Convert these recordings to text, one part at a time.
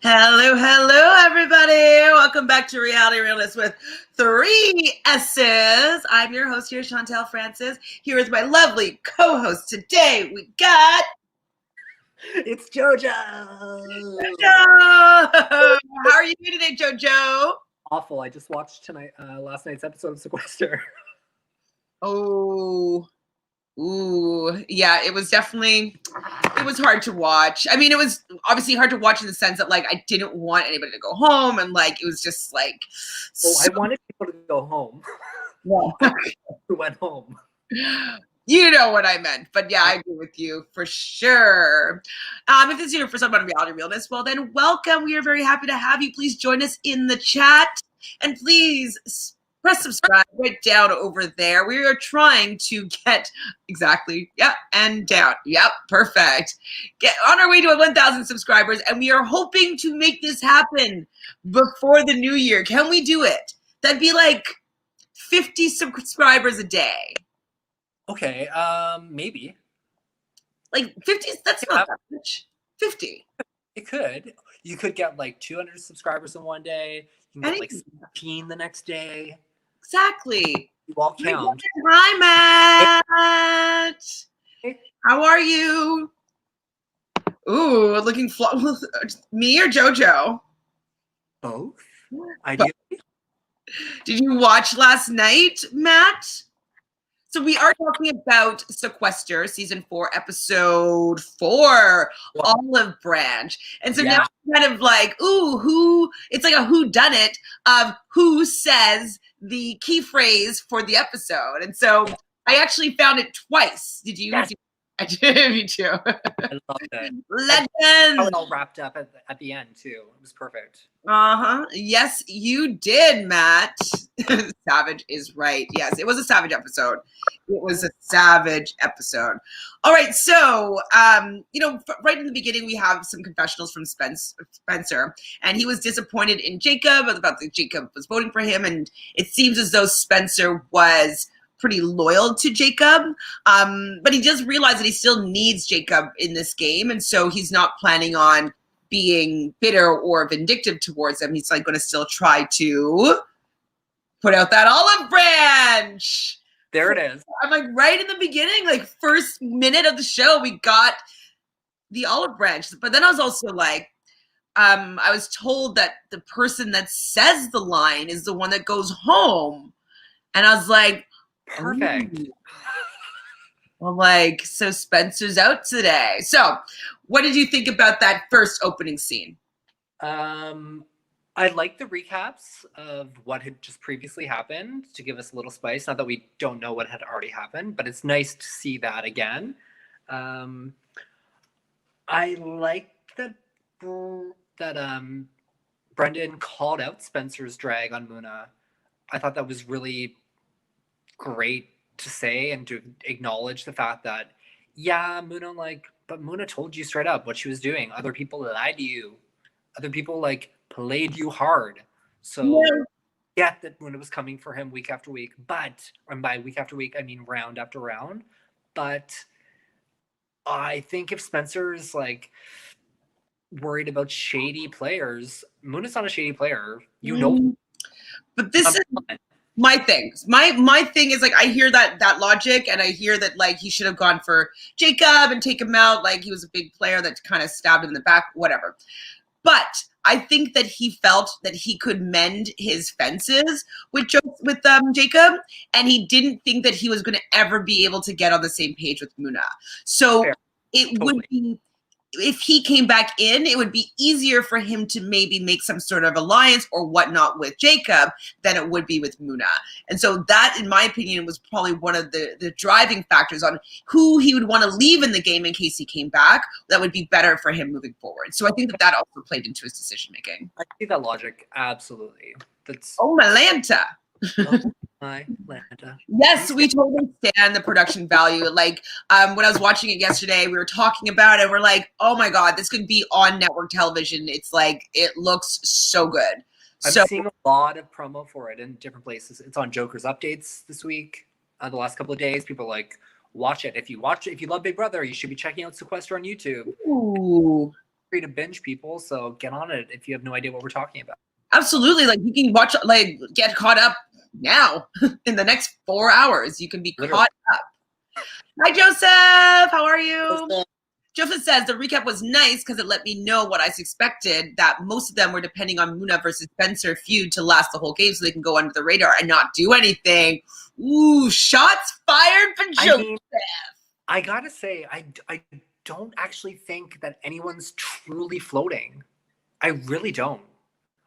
Hello, hello, everybody. Welcome back to Reality Realness with 3 S's. I'm your host here, Chantele Francis. Here is my lovely co-host today. We got It's Jojo. Jojo. How are you today, Jojo? Awful. I just watched last night's episode of Sequester. Oh, ooh, yeah. It was hard to watch. I mean, it was obviously hard to watch in the sense that I didn't want anybody to go home, and it was just I wanted people to go home. Yeah. Who went home? You know what I meant, but yeah, I agree with you for sure. If this is your first time on Reality Realness, well then welcome. We are very happy to have you. Please join us in the chat, and please press subscribe right down over there. We are trying to get and down. Yep, perfect. Get on our way to 1,000 subscribers, and we are hoping to make this happen before the new year. Can we do it? That'd be 50 subscribers a day. Okay, maybe. 50, that's not that much. 50. It could. You could get 200 subscribers in one day. You can get 16 the next day. Exactly. You all count. Hi, Matt. Hey. How are you? Ooh, looking me or Jojo? Both. Ideally. Did you watch last night, Matt? So we are talking about Sequester, season 4, episode 4, Olive Branch. And so now it's kind of it's like a whodunit of who says the key phrase for the episode. And so I actually found it twice. Did you? Yes. I did, me too. I love that. Legend. It all wrapped up at the end too. It was perfect. Yes, you did, Matt. Savage is right. Yes, it was a savage episode. It was a savage episode. All right, so right in the beginning, we have some confessionals from Spencer, and he was disappointed in Jacob about that Jacob was voting for him, and it seems as though Spencer was pretty loyal to Jacob, but he just realized that he still needs Jacob in this game, and so he's not planning on being bitter or vindictive towards him. He's going to still try to put out that olive branch. There it is. I'm right in the beginning, first minute of the show, we got the olive branch. But then I was also I was told that the person that says the line is the one that goes home. And I was like, perfect. Well, so Spencer's out today. So what did you think about that first opening scene? I like the recaps of what had just previously happened to give us a little spice. Not that we don't know what had already happened, but it's nice to see that again. I like that Brendan called out Spencer's drag on Muna. I thought that was really great to say and to acknowledge the fact that, Muna, but Muna told you straight up what she was doing. Other people lied to you. Other people, played you hard. So, get that Muna was coming for him week after week, and by week after week, I mean round after round. But I think if Spencer's, worried about shady players, Muna's not a shady player. You know. But this is my thing. My thing is I hear that logic, and I hear that he should have gone for Jacob and take him out. He was a big player that kind of stabbed him in the back, whatever. But I think that he felt that he could mend his fences with Jacob, and he didn't think that he was going to ever be able to get on the same page with Muna. So would be, if he came back in, it would be easier for him to maybe make some sort of alliance or whatnot with Jacob than it would be with Muna. And so that, in my opinion, was probably one of the driving factors on who he would want to leave in the game in case he came back. That would be better for him moving forward. So I think that also played into his decision making. I see that logic. Absolutely. That's Malanta. Malanta. Yes, we totally stand the production value. When I was watching it yesterday, we were talking about it. We're like, oh my God, this could be on network television. It's it looks so good. I'm seeing a lot of promo for it in different places. It's on Joker's updates this week. The last couple of days, people are watch it. If you love Big Brother, you should be checking out Sequester on YouTube. Ooh. free to binge, people, so get on it if you have no idea what we're talking about. Absolutely. Like, you can watch, like, get caught up now in the next 4 hours. You can be caught up. Hi, Joseph. How are you? Joseph says the recap was nice because it let me know what I suspected, that most of them were depending on Muna versus Spencer feud to last the whole game so they can go under the radar and not do anything. Ooh, shots fired for Joseph. I gotta say, I don't actually think that anyone's truly floating. I really don't.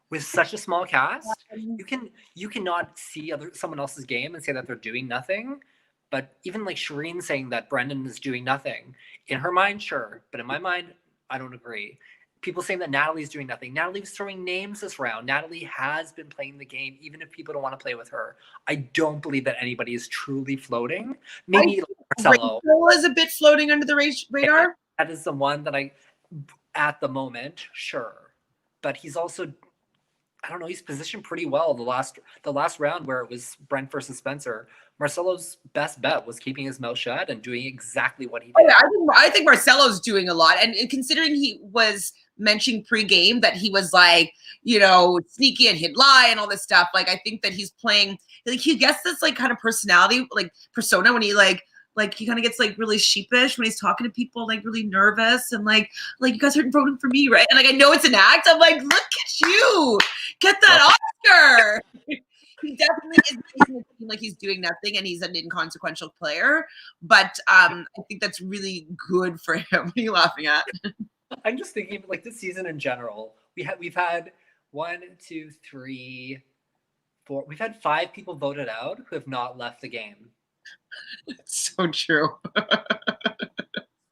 With such a small cast, you cannot see someone else's game and say that they're doing nothing. But even like Shireen saying that Brendan is doing nothing, in her mind, sure. But in my mind, I don't agree. People saying that Natalie's doing nothing. Natalie was throwing names this round. Natalie has been playing the game, even if people don't want to play with her. I don't believe that anybody is truly floating. Maybe Marcelo is a bit floating under the radar. That is the one that at the moment, sure. But he's also, I don't know, he's positioned pretty well the last round where it was Brent versus Spencer. Marcelo's best bet was keeping his mouth shut and doing exactly what he did. Yeah, I think Marcelo's doing a lot. And considering he was mentioning pre-game that he was like, sneaky and he'd lie and all this stuff, like, I think that he's playing, like, he gets this like kind of personality, like persona when he like he kind of gets like really sheepish when he's talking to people, like really nervous and like you guys aren't voting for me, right? And like, I know it's an act. I'm like, look at you, get that Oscar. He definitely is making it seem like he's doing nothing and he's an inconsequential player. But I think that's really good for him. What are you laughing at? I'm just thinking, like, this season in general, we've had 1, 2, 3, 4. We've had 5 people voted out who have not left the game. It's so true.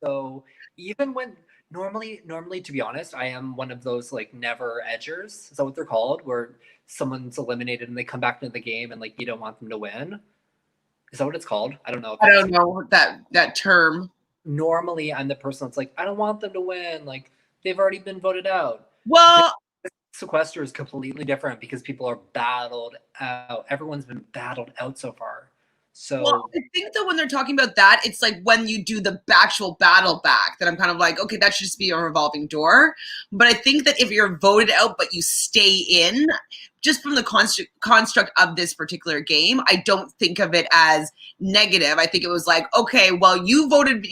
So even when normally, to be honest, I am one of those like never edgers. Is that what they're called? Where someone's eliminated and they come back into the game and like you don't want them to win. Is that what it's called? I don't know. I don't know that term. Normally, I'm the person that's like, I don't want them to win. Like, they've already been voted out. Well, Sequester is completely different because people are battled out. Everyone's been battled out so far. So I think that when they're talking about that, it's like when you do the actual battle back that I'm kind of like, okay, that should just be a revolving door. But I think that if you're voted out but you stay in, just from the construct of this particular game, I don't think of it as negative. I think it was like, okay, well, you voted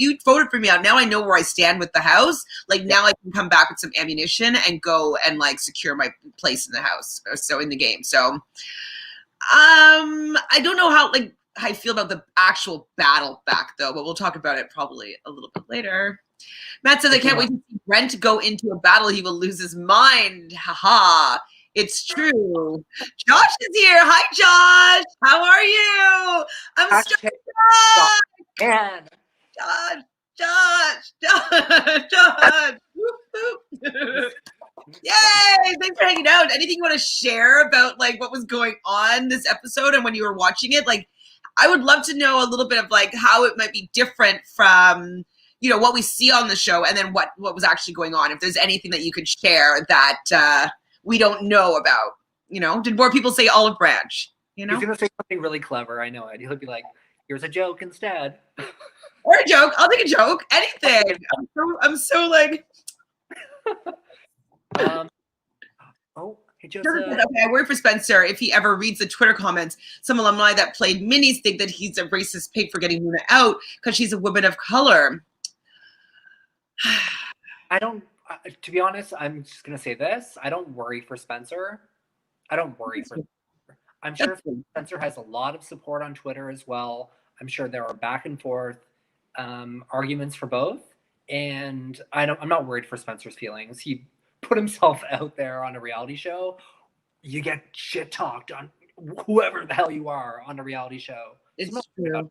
for me out. Now I know where I stand with the house. Like, now I can come back with some ammunition and go and like secure my place in the house, or so in the game. So I don't know how I feel about the actual battle back though, but we'll talk about it probably a little bit later. Matt says, I can't wait to see Brent go into a battle. He will lose his mind. Haha. It's true. Josh is here. Hi, Josh. How are you? I'm so excited. Josh. Yay! Thanks for hanging out. Anything you want to share about like what was going on this episode and when you were watching it? Like, I would love to know a little bit of like how it might be different from what we see on the show, and then what was actually going on. If there's anything that you could share that we don't know about, did more people say olive branch? He's gonna say something really clever. I know it. He'll be like, "Here's a joke instead." Or a joke. I'll take a joke. Anything. I'm so like. Oh, hey, Joseph. Okay, I worry for Spencer. If he ever reads the Twitter comments, some alumni that played minis think that he's a racist pig for getting Luna out because she's a woman of color. I don't. To be honest, I'm just gonna say this. I don't worry for Spencer. I'm sure Spencer has a lot of support on Twitter as well. I'm sure there are back and forth arguments for both, and I'm not worried for Spencer's feelings. He put himself out there on a reality show. You get shit talked on whoever the hell you are on a reality show. It's true.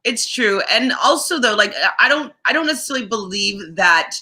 It's true. And also though, like, I don't necessarily believe that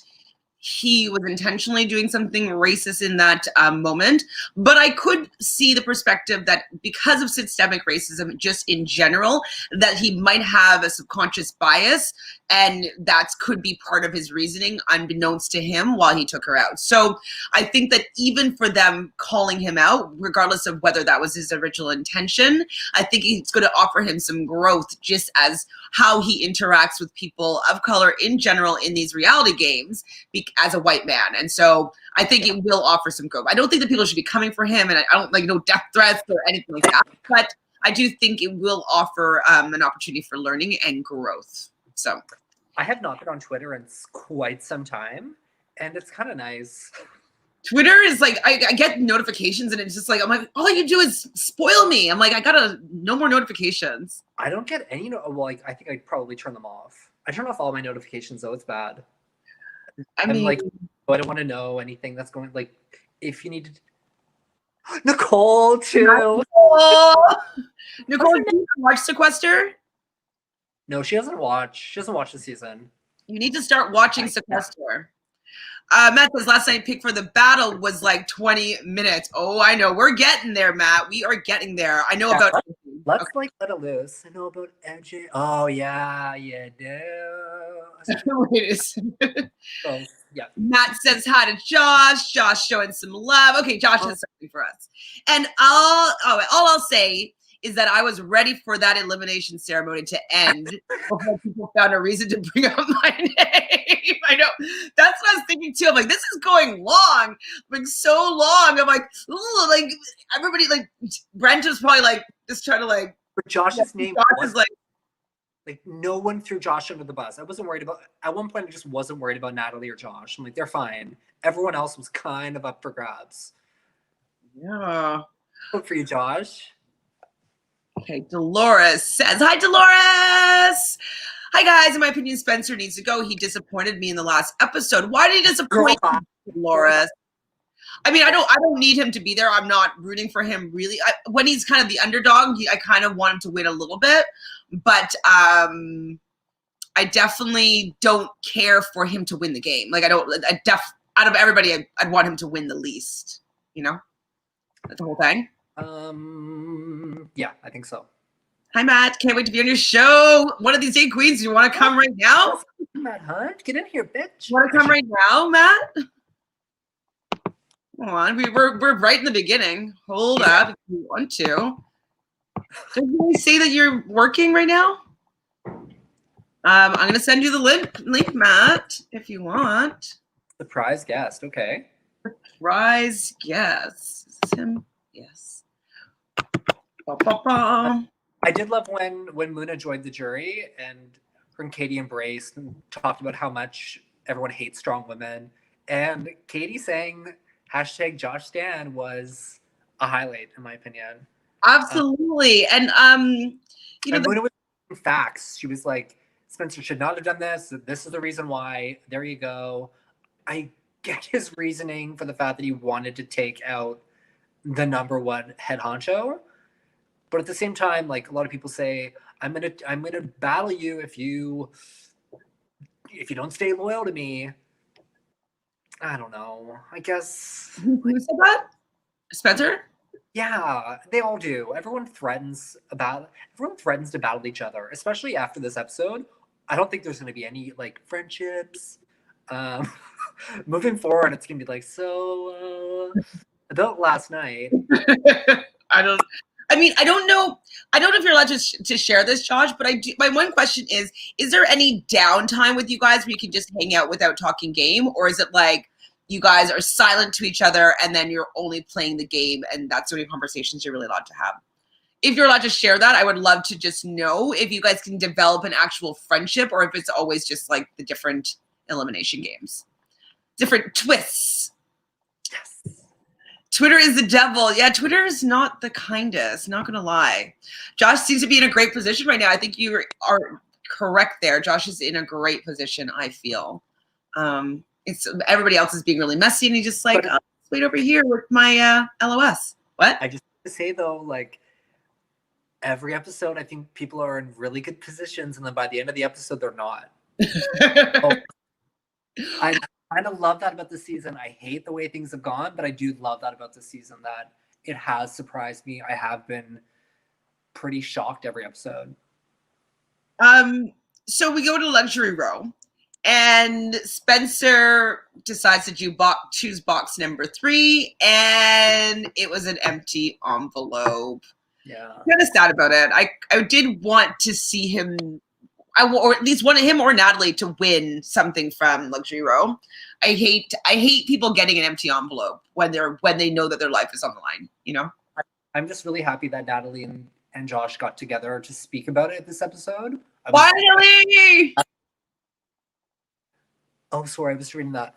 he was intentionally doing something racist in that moment, but I could see the perspective that because of systemic racism just in general, that he might have a subconscious bias, and that could be part of his reasoning unbeknownst to him while he took her out. So I think that even for them calling him out, regardless of whether that was his original intention, I think it's going to offer him some growth just as how he interacts with people of color in general in these reality games. as a white man. And so I think it will offer some growth. I don't think that people should be coming for him, and I don't like no death threats or anything like that. But I do think it will offer an opportunity for learning and growth. So I have not been on Twitter in quite some time, and it's kind of nice. Twitter is like, I get notifications and it's just like, I'm like, all you do is spoil me. I'm like, I gotta, no more notifications. I don't get any, well, like, I think I'd probably turn them off. I turn off all my notifications though, it's bad. I mean, like, I don't want to know anything that's going, like, if you need to. Nicole too. Nicole, do you watch Sequester? No, she doesn't watch the season. You need to start watching Sequester. Matt says last night pick for the battle was like 20 minutes. Oh, I know. We're getting there, Matt. We are getting there. I know about. Let's like let it loose. I know about MJ. Oh yeah, you do. Wait a second. Oh, yeah. Matt says hi to Josh. Josh showing some love. Okay, Josh has something for us. And all I'll say is that I was ready for that elimination ceremony to end before people found a reason to bring up my name. I know. That's what I was thinking too. I'm like, this is going long. Like so long. I'm like, ooh, like everybody, like Brent is probably like just trying to like. But Josh's name Josh is like no one threw Josh under the bus. I wasn't worried about, at one point I just wasn't worried about Natalie or Josh. I'm like, they're fine. Everyone else was kind of up for grabs. Yeah. Good for you, Josh. Okay, Dolores says, hi, Dolores. Hi, guys. In my opinion, Spencer needs to go. He disappointed me in the last episode. Why did he disappoint you, Dolores? I mean, I don't need him to be there. I'm not rooting for him, really. When he's kind of the underdog, I kind of want him to win a little bit. But I definitely don't care for him to win the game. Like, out of everybody, I'd want him to win the least. You know? That's the whole thing. Yeah, I think so. Hi, Matt. Can't wait to be on your show. One of these day, Queens. Do you want to come right now? Matt Hunt, get in here, bitch. Want to come right now, Matt? Come on. We're right in the beginning. Hold up if you want to. Did you say that you're working right now? I'm going to send you the link, Matt, if you want. Surprise guest. Okay. Surprise guest. Is this him? Yes. Ba-ba-ba. I did love when Muna joined the jury and her and Katie embraced and talked about how much everyone hates strong women. And Katie saying #Josh Stan was a highlight, in my opinion. Absolutely. And you know, Muna was facts. She was like, Spencer should not have done this. This is the reason why. There you go. I get his reasoning for the fact that he wanted to take out the number one head honcho. But at the same time, like a lot of people say, I'm gonna battle you if you don't stay loyal to me. I don't know. I guess. Who said that? Spencer? Yeah, they all do. Everyone threatens to battle each other, especially after this episode. I don't think there's going to be any like friendships. Moving forward, it's going to be like, so about last night. I don't know if you're allowed to share this, Josh, but I do. My one question is there any downtime with you guys where you can just hang out without talking game? Or is it like you guys are silent to each other and then you're only playing the game and that's the only conversations you're really allowed to have? If you're allowed to share that, I would love to just know if you guys can develop an actual friendship or if it's always just like the different elimination games. Different twists. Yes. Twitter is the devil. Yeah, Twitter is not the kindest, not going to lie. Josh seems to be in a great position right now. I think you are correct there. Josh is in a great position, I feel. It's everybody else is being really messy and he's just like, oh, wait over here with my LOS. What? I just want to say though, like every episode, I think people are in really good positions and then by the end of the episode, they're not. I kind of love that about the season. I hate the way things have gone, but I do love that about the season that it has surprised me. I have been pretty shocked every episode. So we go to luxury row and Spencer decides to choose box number 3 and it was an empty envelope. Yeah. I'm kind of sad about it. I did want to see him or at least one of him or Natalie to win something from Luxury Row. I hate people getting an empty envelope when they know that their life is on the line, you know? I'm just really happy that Natalie and Josh got together to speak about it this episode. Finally! Oh, sorry, I was reading that.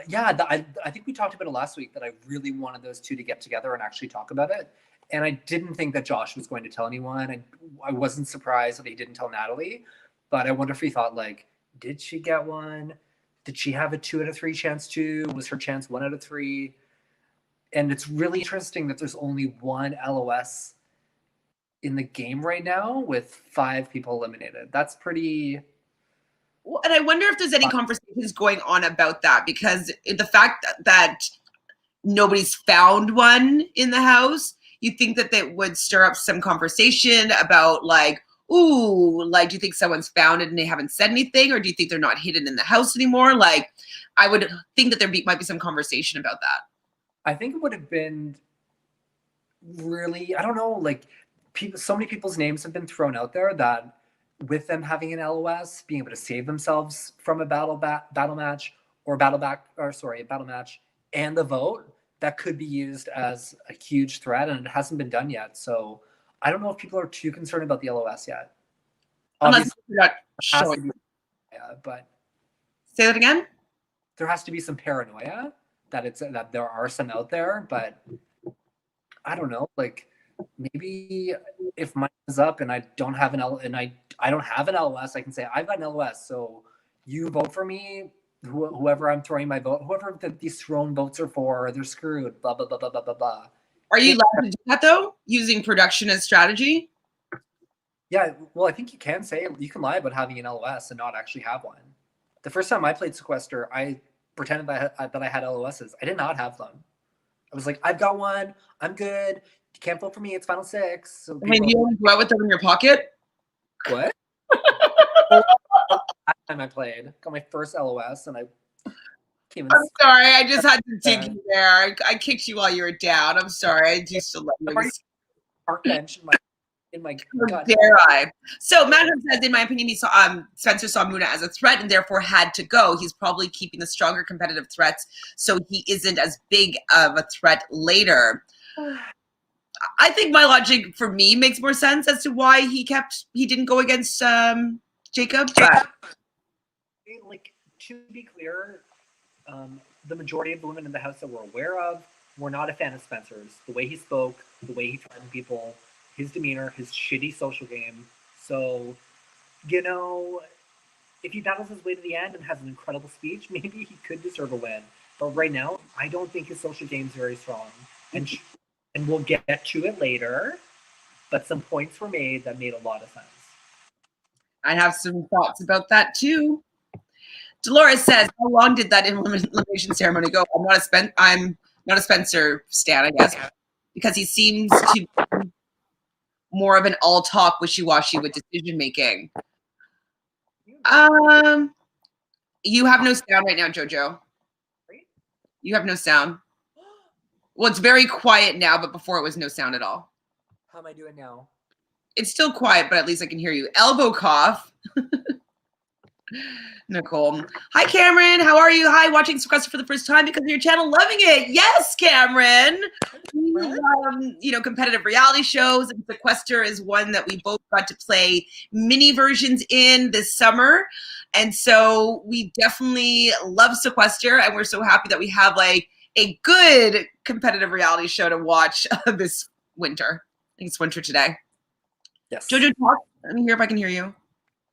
Yeah, I think we talked about it last week that I really wanted those two to get together and actually talk about it. And I didn't think that Josh was going to tell anyone. I wasn't surprised that he didn't tell Natalie. But I wonder if he thought, like, did she get one? Did she have a 2 out of 3 chance to? Was her chance 1 out of 3? And it's really interesting that there's only one LOS in the game right now with 5 people eliminated. That's pretty... Well, and I wonder if there's any conversations going on about that, because the fact that nobody's found one in the house, you think that they would stir up some conversation about, like, ooh, like, do you think someone's found it and they haven't said anything? Or do you think they're not hidden in the house anymore? Like, I would think that might be some conversation about that. I think it would have been really, I don't know, like, so many people's names have been thrown out there that with them having an LOS, being able to save themselves from a battle match or battle match and the vote, that could be used as a huge threat, and it hasn't been done yet. So I don't know if people are too concerned about the LOS yet. Unless you're not showing. But say that again? There has to be some paranoia that there are some out there, but I don't know. Like, maybe if mine is up and I don't have an LOS, I can say I've got an LOS, so you vote for me. Whoever I'm throwing my vote, whoever these thrown votes are for, they're screwed. Blah blah blah blah blah blah blah. Are you allowed to do that though, using production as strategy? Yeah, well, I think you can lie about having an LOS and not actually have one. The first time I played Sequester, I pretended that I had LOSs. I did not have them. I was like, I've got one. I'm good. You can't vote for me. It's final 6. So I mean, you only go out with them in your pocket? What? Last time I played, got my first LOS, and I came in. I'm sorry. I just had to dig you there. I kicked you while you were down. I'm sorry. I do still love you. Park bench in my gut. Dare I? So Madam says, in my opinion, he saw Spencer saw Muna as a threat and therefore had to go. He's probably keeping the stronger competitive threats so he isn't as big of a threat later. I think my logic for me makes more sense as to why he didn't go against Jacob. But like, to be clear, the majority of the women in the house that we're aware of were not a fan of Spencer's. The way he spoke, the way he threatened people, his demeanor, his shitty social game. So, you know, if he battles his way to the end and has an incredible speech, maybe he could deserve a win. But right now, I don't think his social game is very strong. And we'll get to it later, but some points were made that made a lot of sense. I have some thoughts about that too. Dolores says, how long did that elimination ceremony go? I'm not a Spencer stan, I guess, because he seems to be more of an all talk wishy-washy with decision making. You have no sound right now, Jojo. You have no sound. Well, it's very quiet now, but before it was no sound at all. How am I doing now? It's still quiet, but at least I can hear you. Elbow cough. Nicole. Hi, Cameron. How are you? Hi, watching Sequester for the first time because of your channel. Loving it. Yes, Cameron. Competitive reality shows, and Sequester is one that we both got to play mini versions in this summer. And so we definitely love Sequester, and we're so happy that we have like a good competitive reality show to watch this winter. I think it's winter today. Yes. Jojo, talk. Let me hear if I can hear you.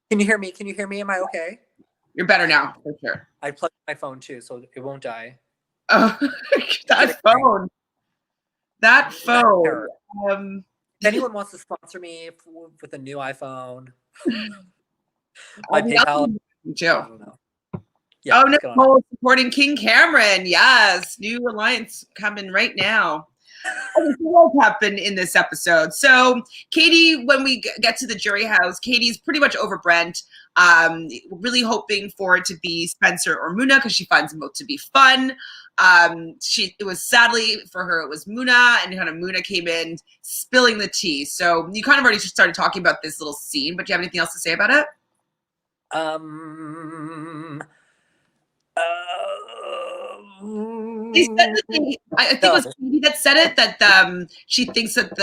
Can you hear me? Can you hear me? Am I okay? You're better now, for sure. I plugged my phone too, so it won't die. Oh, that phone. That phone. If anyone wants to sponsor me with a new iPhone, my PayPal. Joe. I don't know. Yeah, Nicole supporting King Cameron. Yes, new alliance coming right now. Okay, so what happened in this episode? So Katie, when we get to the jury house, Katie's pretty much over Brent, really hoping for it to be Spencer or Muna because she finds them both to be fun. It was sadly for her, it was Muna, and kind of Muna came in spilling the tea. So you kind of already started talking about this little scene, but do you have anything else to say about it? Um, They said that I think it no. was Katie that said it, that she thinks that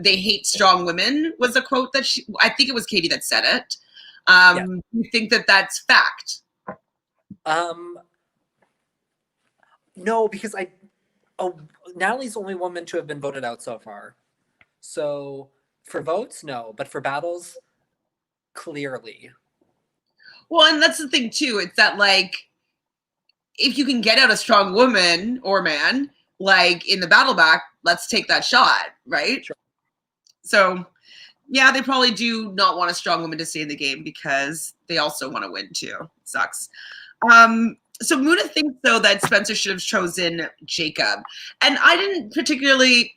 they hate strong women was a quote that I think it was Katie that said it. Yeah. You think that that's fact? No, because Natalie's the only woman to have been voted out so far. So for votes, no, but for battles, clearly. Well, and that's the thing too. It's that like if you can get out a strong woman or man, like in the battle back, let's take that shot, right? Sure. So yeah, they probably do not want a strong woman to stay in the game because they also want to win too. Sucks. So Muna thinks though that Spencer should have chosen Jacob, and I didn't particularly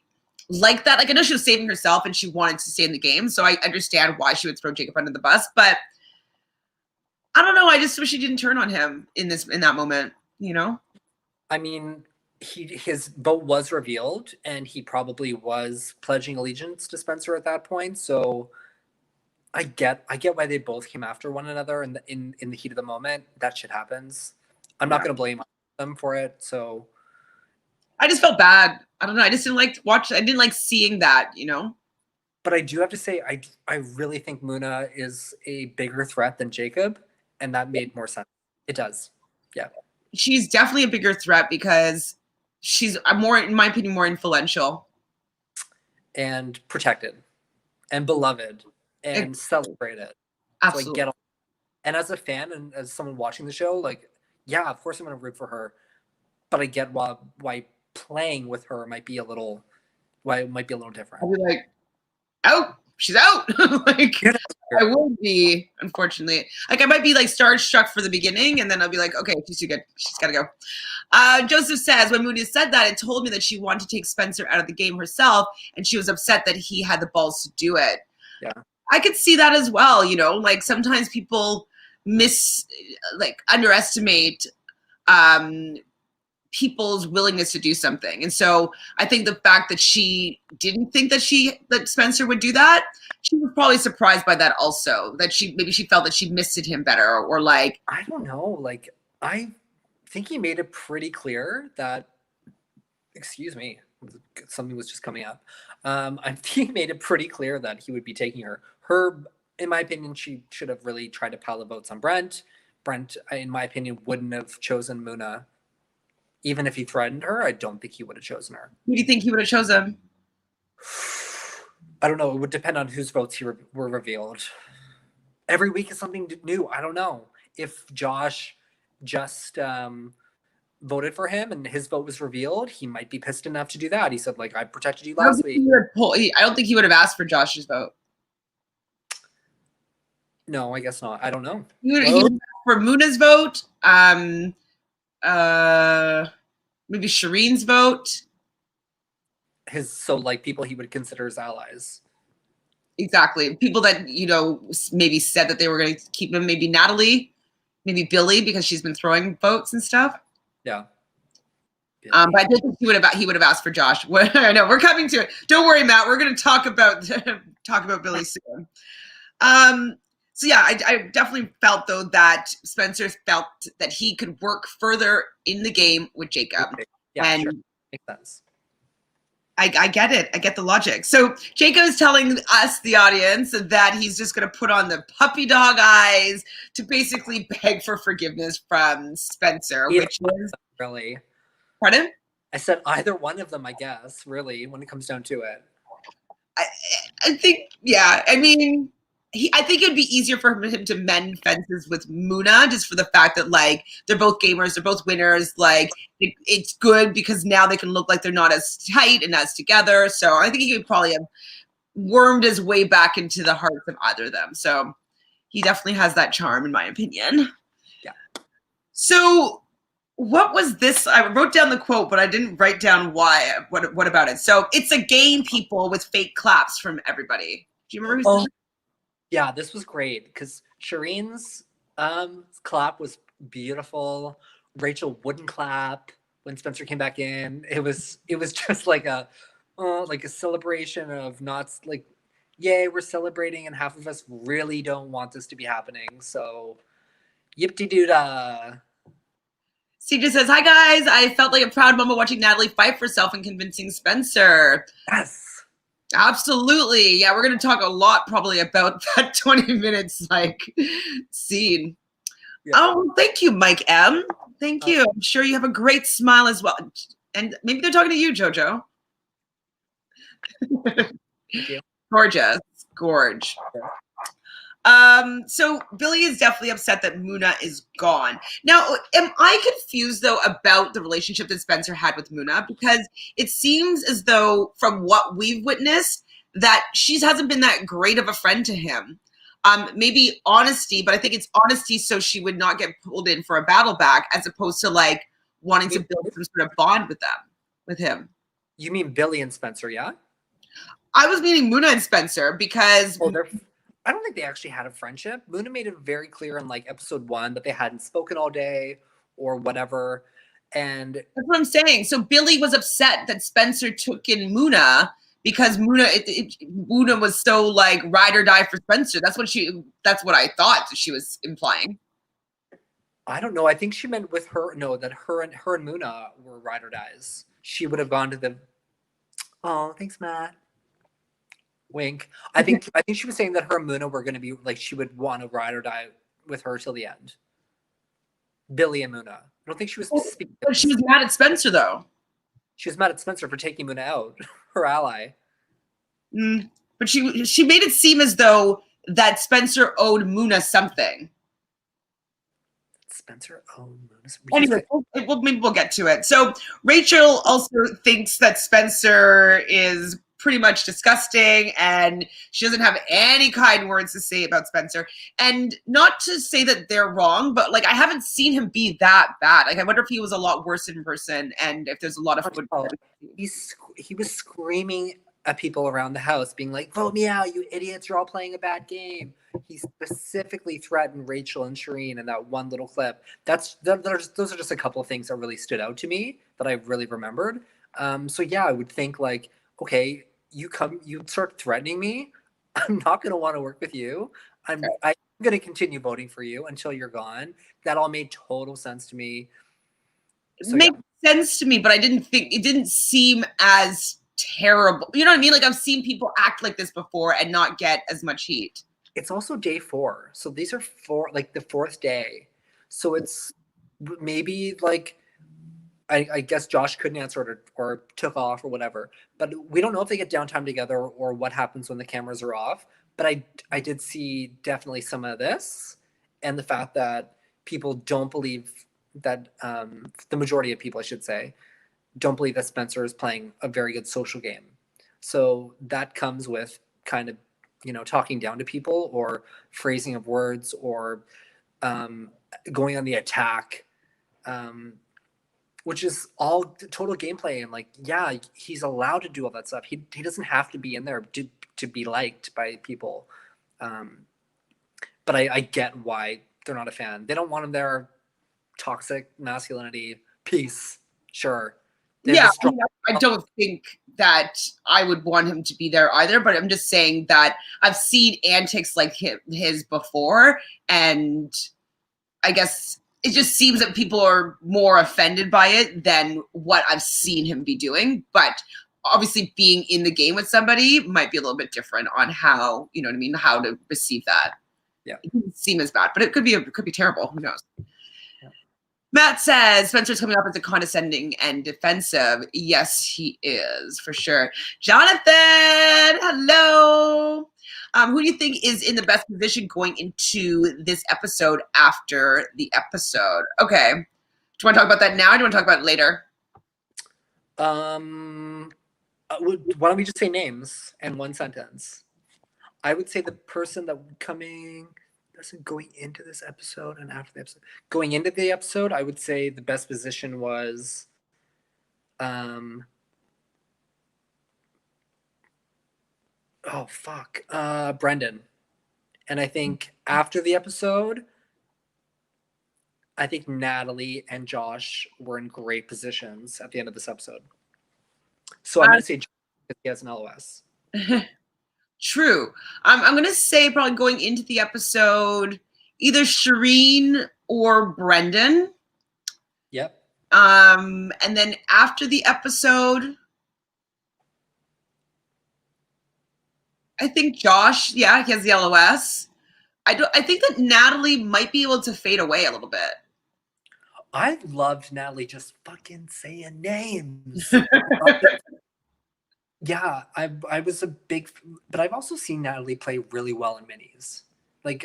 like that. Like I know she was saving herself and she wanted to stay in the game, so I understand why she would throw Jacob under the bus. But I don't know. I just wish she didn't turn on him in that moment. You know. I mean, his vote was revealed, and he probably was pledging allegiance to Spencer at that point. So I get why they both came after one another in the heat of the moment. That shit happens. I'm not going to blame them for it. So I just felt bad. I don't know. I just didn't like I didn't like seeing that. You know. But I do have to say, I really think Muna is a bigger threat than Jacob, and that made more sense. It does. Yeah. She's definitely a bigger threat because she's more, in my opinion, more influential and protected and beloved and celebrated. Absolutely. So I get all, and as a fan and as someone watching the show, like, yeah, of course I'm going to root for her, but I get why playing with her might be a little different. I'll be like, oh, she's out. Like I would be, unfortunately. Like I might be like starstruck for the beginning, and then I'll be like, okay, she's too good. She's got to go. Joseph says, when Moody said that, it told me that she wanted to take Spencer out of the game herself, and she was upset that he had the balls to do it. Yeah. I could see that as well, you know, like sometimes people underestimate people's willingness to do something. And so I think the fact that she didn't think that Spencer would do that, she was probably surprised by that also, that she felt that she misted him better, or like, I don't know. Like, I think he made it pretty clear that, excuse me, something was just coming up. I think he made it pretty clear that he would be taking her. In my opinion, she should have really tried to pile the votes on Brent. Brent, in my opinion, wouldn't have chosen Muna. Even if he threatened her, I don't think he would have chosen her. Who do you think he would have chosen? I don't know. It would depend on whose votes were revealed. Every week is something new. I don't know. If Josh just voted for him and his vote was revealed, he might be pissed enough to do that. He said, like, I protected you last week. I don't think he would have asked for Josh's vote. No, I guess not. I don't know. He would ask for Muna's vote. Maybe Shireen's vote. So like people he would consider his allies. Exactly. People that, you know, maybe said that they were going to keep him. Maybe Natalie, maybe Billy, because she's been throwing votes and stuff. Yeah. But I think he would have asked for Josh. I know we're coming to it. Don't worry, Matt. We're going to talk about Billy soon. So yeah, I definitely felt though that Spencer felt that he could work further in the game with Jacob. Yeah, and sure. Makes sense. I get it. I get the logic. So Jacob is telling us, the audience, that he's just going to put on the puppy dog eyes to basically beg for forgiveness from Spencer, which is really. Pardon? I said either one of them, I guess, really, when it comes down to it. I think, yeah. I mean, I think it would be easier for him to mend fences with Muna, just for the fact that, like, they're both gamers, they're both winners. Like, it's good because now they can look like they're not as tight and as together. So I think he could probably have wormed his way back into the hearts of either of them. So he definitely has that charm, in my opinion. Yeah. So what was this? I wrote down the quote, but I didn't write down why. What about it? So it's a game, people, with fake claps from everybody. Do you remember who said that? Yeah, this was great because Shireen's clap was beautiful. Rachel wouldn't clap when Spencer came back in. It was just like a celebration of not, like, yay, we're celebrating, and half of us really don't want this to be happening. So, yip-de-doo-dah. CJ says, "Hi guys, I felt like a proud mama watching Natalie fight for herself and convincing Spencer." Yes. Absolutely. Yeah, we're going to talk a lot probably about that 20 minutes like scene. Yeah. Oh, thank you, Mike M. Thank you. I'm sure you have a great smile as well. And maybe they're talking to you, Jojo. Thank you. Gorgeous. Gorge. So Billy is definitely upset that Muna is gone. Now, am I confused though about the relationship that Spencer had with Muna? Because it seems as though, from what we've witnessed, that she hasn't been that great of a friend to him. Maybe honesty, but I think it's honesty so she would not get pulled in for a battle back, as opposed to like wanting to build some sort of bond with him. You mean Billy and Spencer, yeah? I was meaning Muna and Spencer because I don't think they actually had a friendship. Muna made it very clear in like episode 1 that they hadn't spoken all day or whatever. And that's what I'm saying. So Billy was upset that Spencer took in Muna because Muna was so like ride or die for Spencer. That's what I thought she was implying. I don't know. I think she meant with her, no, that her and Muna were ride or dies. She would have gone to the, oh, thanks, Matt. Wink. I think she was saying that her and Muna were going to be like, she would want to ride or die with her till the end. Billy and Muna. I don't think she was speaking. But she was mad at Spencer though. She was mad at Spencer for taking Muna out, her ally. But she made it seem as though that Spencer owed Muna something. Spencer owed Muna. Anyway, maybe we'll get to it. So Rachel also thinks that Spencer is pretty much disgusting and she doesn't have any kind words to say about Spencer. And not to say that they're wrong, but like I haven't seen him be that bad. Like I wonder if he was a lot worse in person and if there's a lot of he was screaming at people around the house being like, vote me out, you idiots, you're all playing a bad game. He specifically threatened Rachel and Shireen in that one little clip. Those are just a couple of things that really stood out to me that I really remembered. So yeah, I would think like, okay, you start threatening me, I'm not going to want to work with you. I'm going to continue voting for you until you're gone. That all made total sense to me. So, makes sense to me, but I didn't think it didn't seem as terrible. You know what I mean? Like I've seen people act like this before and not get as much heat. It's also day 4. So these are the 4th day. So it's maybe like, I guess Josh couldn't answer it or took off or whatever, but we don't know if they get downtime together or what happens when the cameras are off. But I did see definitely some of this, and the fact that people don't believe that, the majority of people, I should say, don't believe that Spencer is playing a very good social game. So that comes with kind of, talking down to people or phrasing of words or going on the attack, which is all total gameplay. And like, yeah, he's allowed to do all that stuff. He doesn't have to be in there to be liked by people. But I get why they're not a fan. They don't want him there. Toxic masculinity, peace, sure. Yeah, I don't think that I would want him to be there either, but I'm just saying that I've seen antics like his before, and I guess it just seems that people are more offended by it than what I've seen him be doing. But obviously being in the game with somebody might be a little bit different on how, you know what I mean, how to receive that. Yeah. It doesn't seem as bad, but it could be terrible. Who knows? Matt says Spencer's coming off as a condescending and defensive. Yes, he is, for sure. Jonathan, hello. Who do you think is in the best position going into this episode after the episode? Okay. Do you want to talk about that now or do you want to talk about it later? Why don't we just say names in one sentence? I would say the person that would going into this episode and after the episode. Going into the episode, I would say the best position was Brendan. And I think after the episode, I think Natalie and Josh were in great positions at the end of this episode. So I'm going to say Josh because he has an LOS. True. I'm gonna say probably going into the episode, either Shireen or Brendan. Yep. And then after the episode, I think Josh. Yeah, he has the LOS. I think that Natalie might be able to fade away a little bit. I loved Natalie just fucking saying names. Yeah, I was a big, but I've also seen Natalie play really well in minis. Like,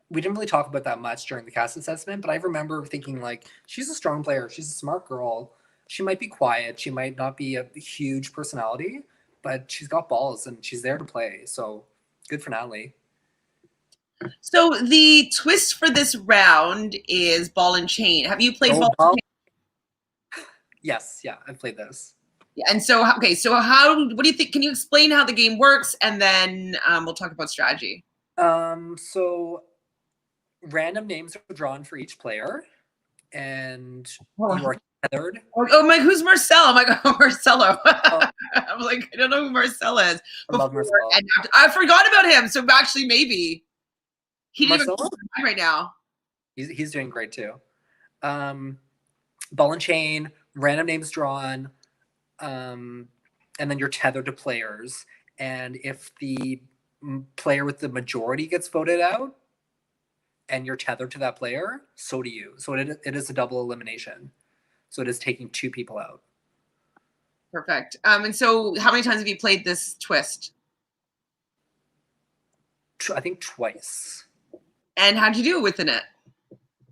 we didn't really talk about that much during the cast assessment, but I remember thinking like, she's a strong player, she's a smart girl. She might be quiet, she might not be a huge personality, but she's got balls and she's there to play. So good for Natalie. So the twist for this round is ball and chain. Have you played ball and chain? Yes, yeah, I've played this. Yeah, and so okay, so what do you think? Can you explain how the game works, and then we'll talk about strategy. So random names are drawn for each player, and you are tethered. Oh my, who's Marcel? I'm like, oh, Marcelo. I'm like, I don't know who Marcel is. I love Marcel. And I forgot about him. So actually, maybe he didn't even right now. He's doing great too. Ball and chain, random names drawn, and then you're tethered to players. And if the player with the majority gets voted out, and you're tethered to that player, so do you. So it is a double elimination. So it is taking two people out. Perfect. And so how many times have you played this twist? I think twice. And how'd you do within it?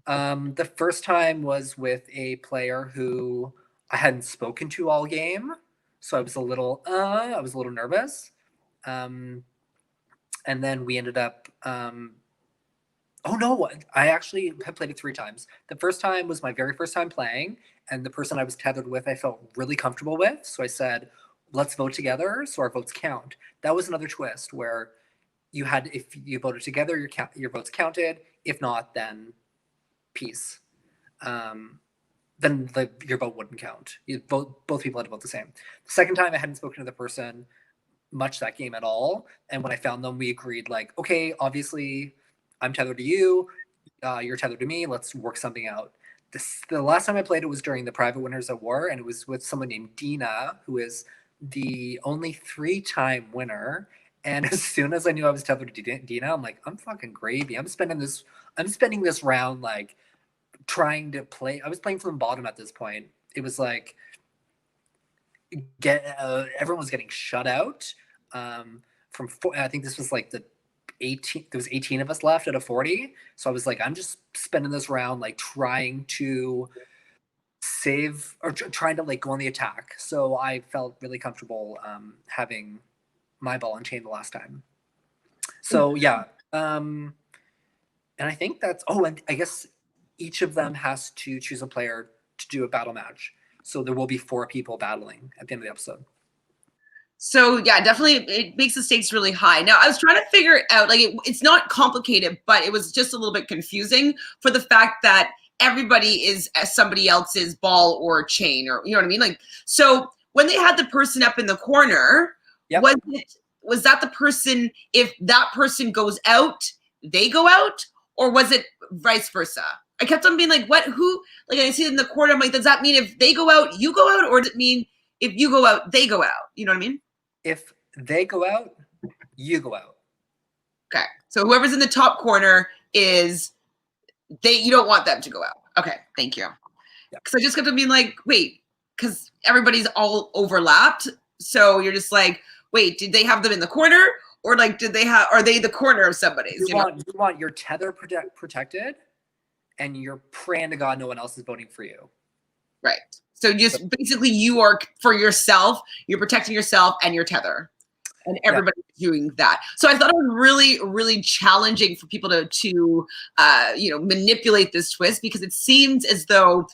The first time was with a player who I hadn't spoken to all game, so I was a little nervous. And then we ended up. Oh no! I actually have played it 3 times. The first time was my very first time playing, and the person I was tethered with, I felt really comfortable with. So I said, "Let's vote together, so our votes count." That was another twist where you had, if you voted together, your votes counted. If not, then peace. Then your vote wouldn't count. Both people had to vote the same. The second time, I hadn't spoken to the person much that game at all, and when I found them, we agreed like, okay, obviously, I'm tethered to you, you're tethered to me. Let's work something out. The last time I played it was during the Private Winners at War, and it was with someone named Dina, who is the only 3-time winner. And as soon as I knew I was tethered to Dina, I'm like, I'm fucking gravy. I'm spending this round like trying to play. I was playing from the bottom at this point. It was like everyone was getting shut out. I think this was like the 18. There was 18 of us left out of 40. So I was like, I'm just spending this round like trying to save or trying to like go on the attack. So I felt really comfortable having my ball and chain the last time. So yeah, and I think that's. Oh, and I guess each of them has to choose a player to do a battle match. So there will be 4 people battling at the end of the episode. So yeah, definitely it makes the stakes really high. Now I was trying to figure out, like it's not complicated, but it was just a little bit confusing for the fact that everybody is somebody else's ball or chain, or you know what I mean? Like, so when they had the person up in the corner, yep. was that the person, if that person goes out, they go out, or was it vice versa? I kept on being like, what, who, like I see it in the corner, I'm like, does that mean if they go out, you go out, or does it mean if you go out, they go out? You know what I mean? If they go out, you go out. Okay. So whoever's in the top corner is you don't want them to go out. Okay. Thank you. Because I just kept on being like, wait, because everybody's all overlapped. So you're just like, wait, did they have them in the corner? Or like, are they the corner of somebody's? You want your tether protected, and you're praying to God no one else is voting for you. Right. So just basically you are for yourself, you're protecting yourself and your tether. And everybody's doing that. So I thought it was really, really challenging for people to manipulate this twist, because it seems as though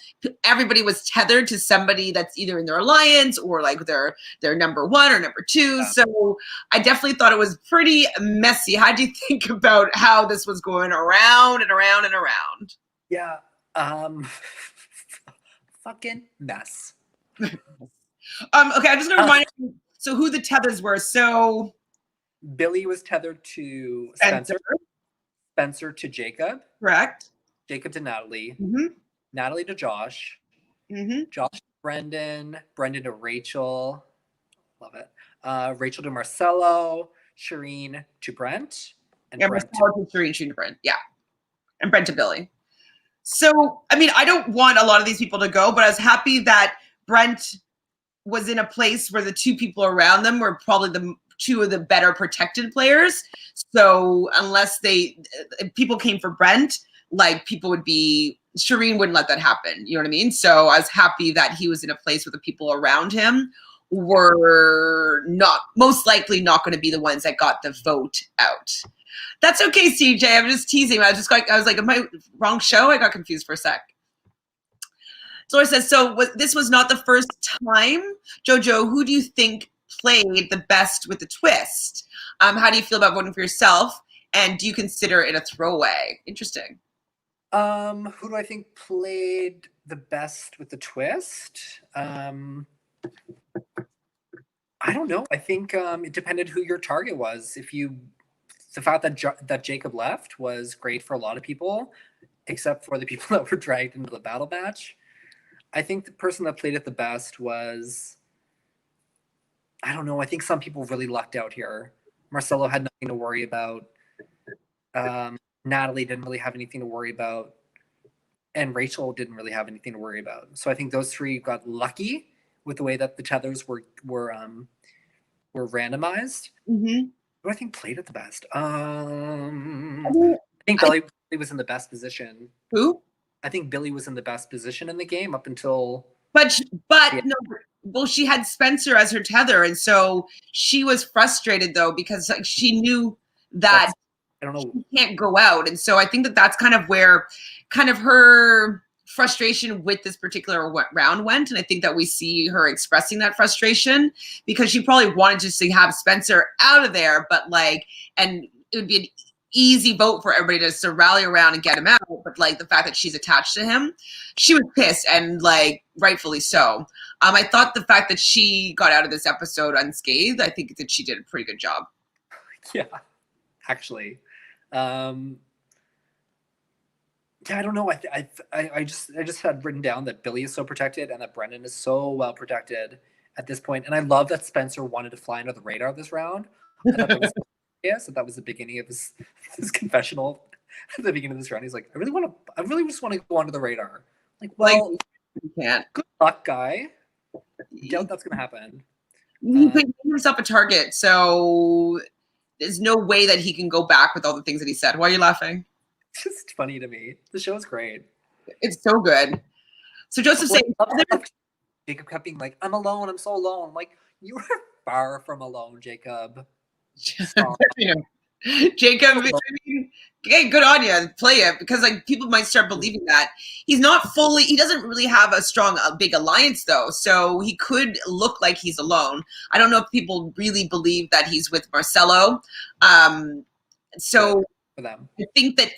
everybody was tethered to somebody that's either in their alliance or like their number 1 or number 2. Yeah. So I definitely thought it was pretty messy. How do you think about how this was going around and around and around? Yeah. Fucking mess. Okay, I'm just gonna remind you so who the tethers were. So Billy was tethered to Spencer, Spencer, Spencer to Jacob, correct. Jacob to Natalie, Mm-hmm. Natalie to Josh, Mm-hmm. Josh to Brendan, Brendan to Rachel, love it. Rachel to Marcelo, Shireen to Brent, and Yeah, Brent to Marcelo, Shireen, Sheen, Brent. Yeah, and Brent to Billy. So, I mean, I don't want a lot of these people to go, but I was happy that Brent was in a place where the two people around them were probably the two of the better protected players. So, unless if people came for Brent, like people would be, Shireen wouldn't let that happen. You know what I mean? So, I was happy that he was in a place where the people around him were not, most likely not going to be the ones that got the vote out. That's okay, CJ. I'm just teasing. I was like, am I wrong show? I got confused for a sec. Laura says, this was not the first time. Jojo, who do you think played the best with the twist? How do you feel about voting for yourself? And do you consider it a throwaway? Interesting. Who do I think played the best with the twist? I don't know. I think it depended who your target was. The fact that Jacob left was great for a lot of people, except for the people that were dragged into the battle match. I think the person that played it the best was, I don't know. I think some people really lucked out here. Marcelo had nothing to worry about. Natalie didn't really have anything to worry about. And Rachel didn't really have anything to worry about. So I think those three got lucky with the way that the tethers were randomized. Mm-hmm. Who I think played it the best? I think Billy was in the best position. Who? I think Billy was in the best position in the game up until. But no. Well, she had Spencer as her tether, and so she was frustrated though because like, she knew that I don't know. She can't go out, and so I think that's kind of where, kind of her frustration with this particular round went, and I think that we see her expressing that frustration because she probably wanted just to have Spencer out of there, but like, and it would be an easy vote for everybody to sort of rally around and get him out, but like the fact that she's attached to him, she was pissed, and like rightfully so. I thought the fact that she got out of this episode unscathed, I think that she did a pretty good job. Yeah, actually. Yeah, I don't know. I just had written down that Billy is so protected and that Brendan is so well protected at this point. And I love that Spencer wanted to fly under the radar this round. I thought that was so that was the beginning of his confessional at the beginning of this round. He's like, I really just want to go under the radar. Like, well, you can't. Good luck, guy. Doubt that's gonna happen. He put himself a target, so there's no way that he can go back with all the things that he said. Why are you laughing? It's just funny to me. The show is great. It's so good. So Joseph saying, Jacob kept being like, I'm alone. I'm so alone. I'm like, you are far from alone, Jacob. Jacob, I mean, hey, good on you. Play it because like people might start believing that he's not fully. He doesn't really have a strong, big alliance though, so he could look like he's alone. I don't know if people really believe that he's with Marcelo. So for them. I think that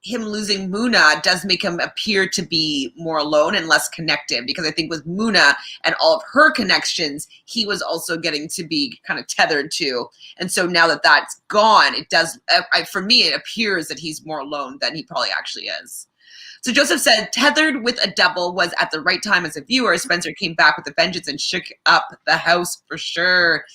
him losing Muna does make him appear to be more alone and less connected, because I think with Muna and all of her connections, he was also getting to be kind of tethered to. And so now that that's gone, it does, for me, it appears that he's more alone than he probably actually is. So Joseph said, tethered with a double was at the right time as a viewer. Spencer came back with a vengeance and shook up the house for sure.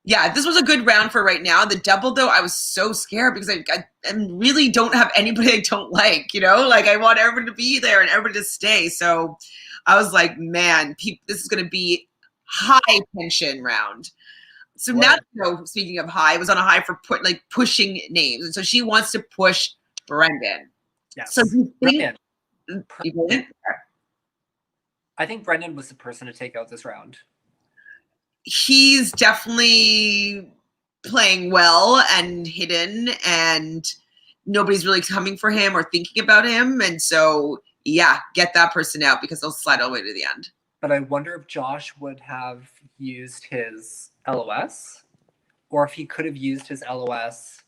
Yeah, this was a good round for right now. The double, though, I was so scared because I really don't have anybody I don't like, you know? Like, I want everybody to be there and everybody to stay. So I was like, man, this is going to be high tension round. So now, speaking of high, it was on a high for pushing names. And so she wants to push Brendan. Yes. So do you think... I think Brendan was the person to take out this round. He's definitely playing well and hidden, and nobody's really coming for him or thinking about him. And so, yeah, get that person out because they'll slide all the way to the end. But I wonder if Josh would have used his LOS, or if he could have used his LOS.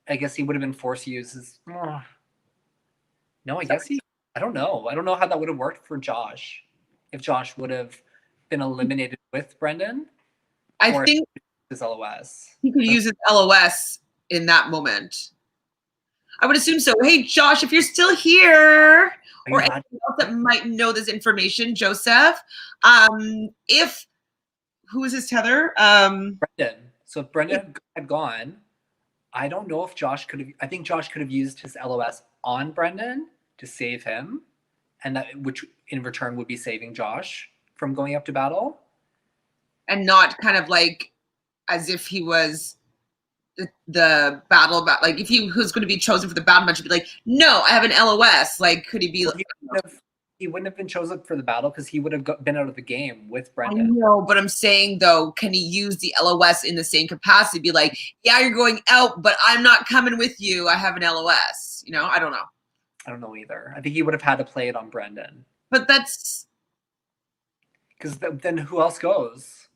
I guess he would have been forced to use his. No, I guess I don't know. I don't know how that would have worked for Josh. If Josh would have been eliminated with Brendan. I think his LOS. He could use his LOS in that moment. I would assume so. Hey, Josh, if you're still here, or anyone else that might know this information, Joseph, if who was his tether? Brendan. So if Brendan had gone, I don't know if Josh could have. I think Josh could have used his LOS on Brendan to save him, and that which in return would be saving Josh from going up to battle, and not kind of like as if he was the battle about like if he was going to be chosen for the battle match, he'd be like, no, I have an LOS. Like, could he be? Well, he wouldn't have been chosen for the battle because he would have been out of the game with Brendan. I know, but I'm saying though, can he use the LOS in the same capacity? Be like, yeah, you're going out, but I'm not coming with you. I have an LOS. You know, I don't know. I don't know either. I think he would have had to play it on Brendan. But that's because then who else goes?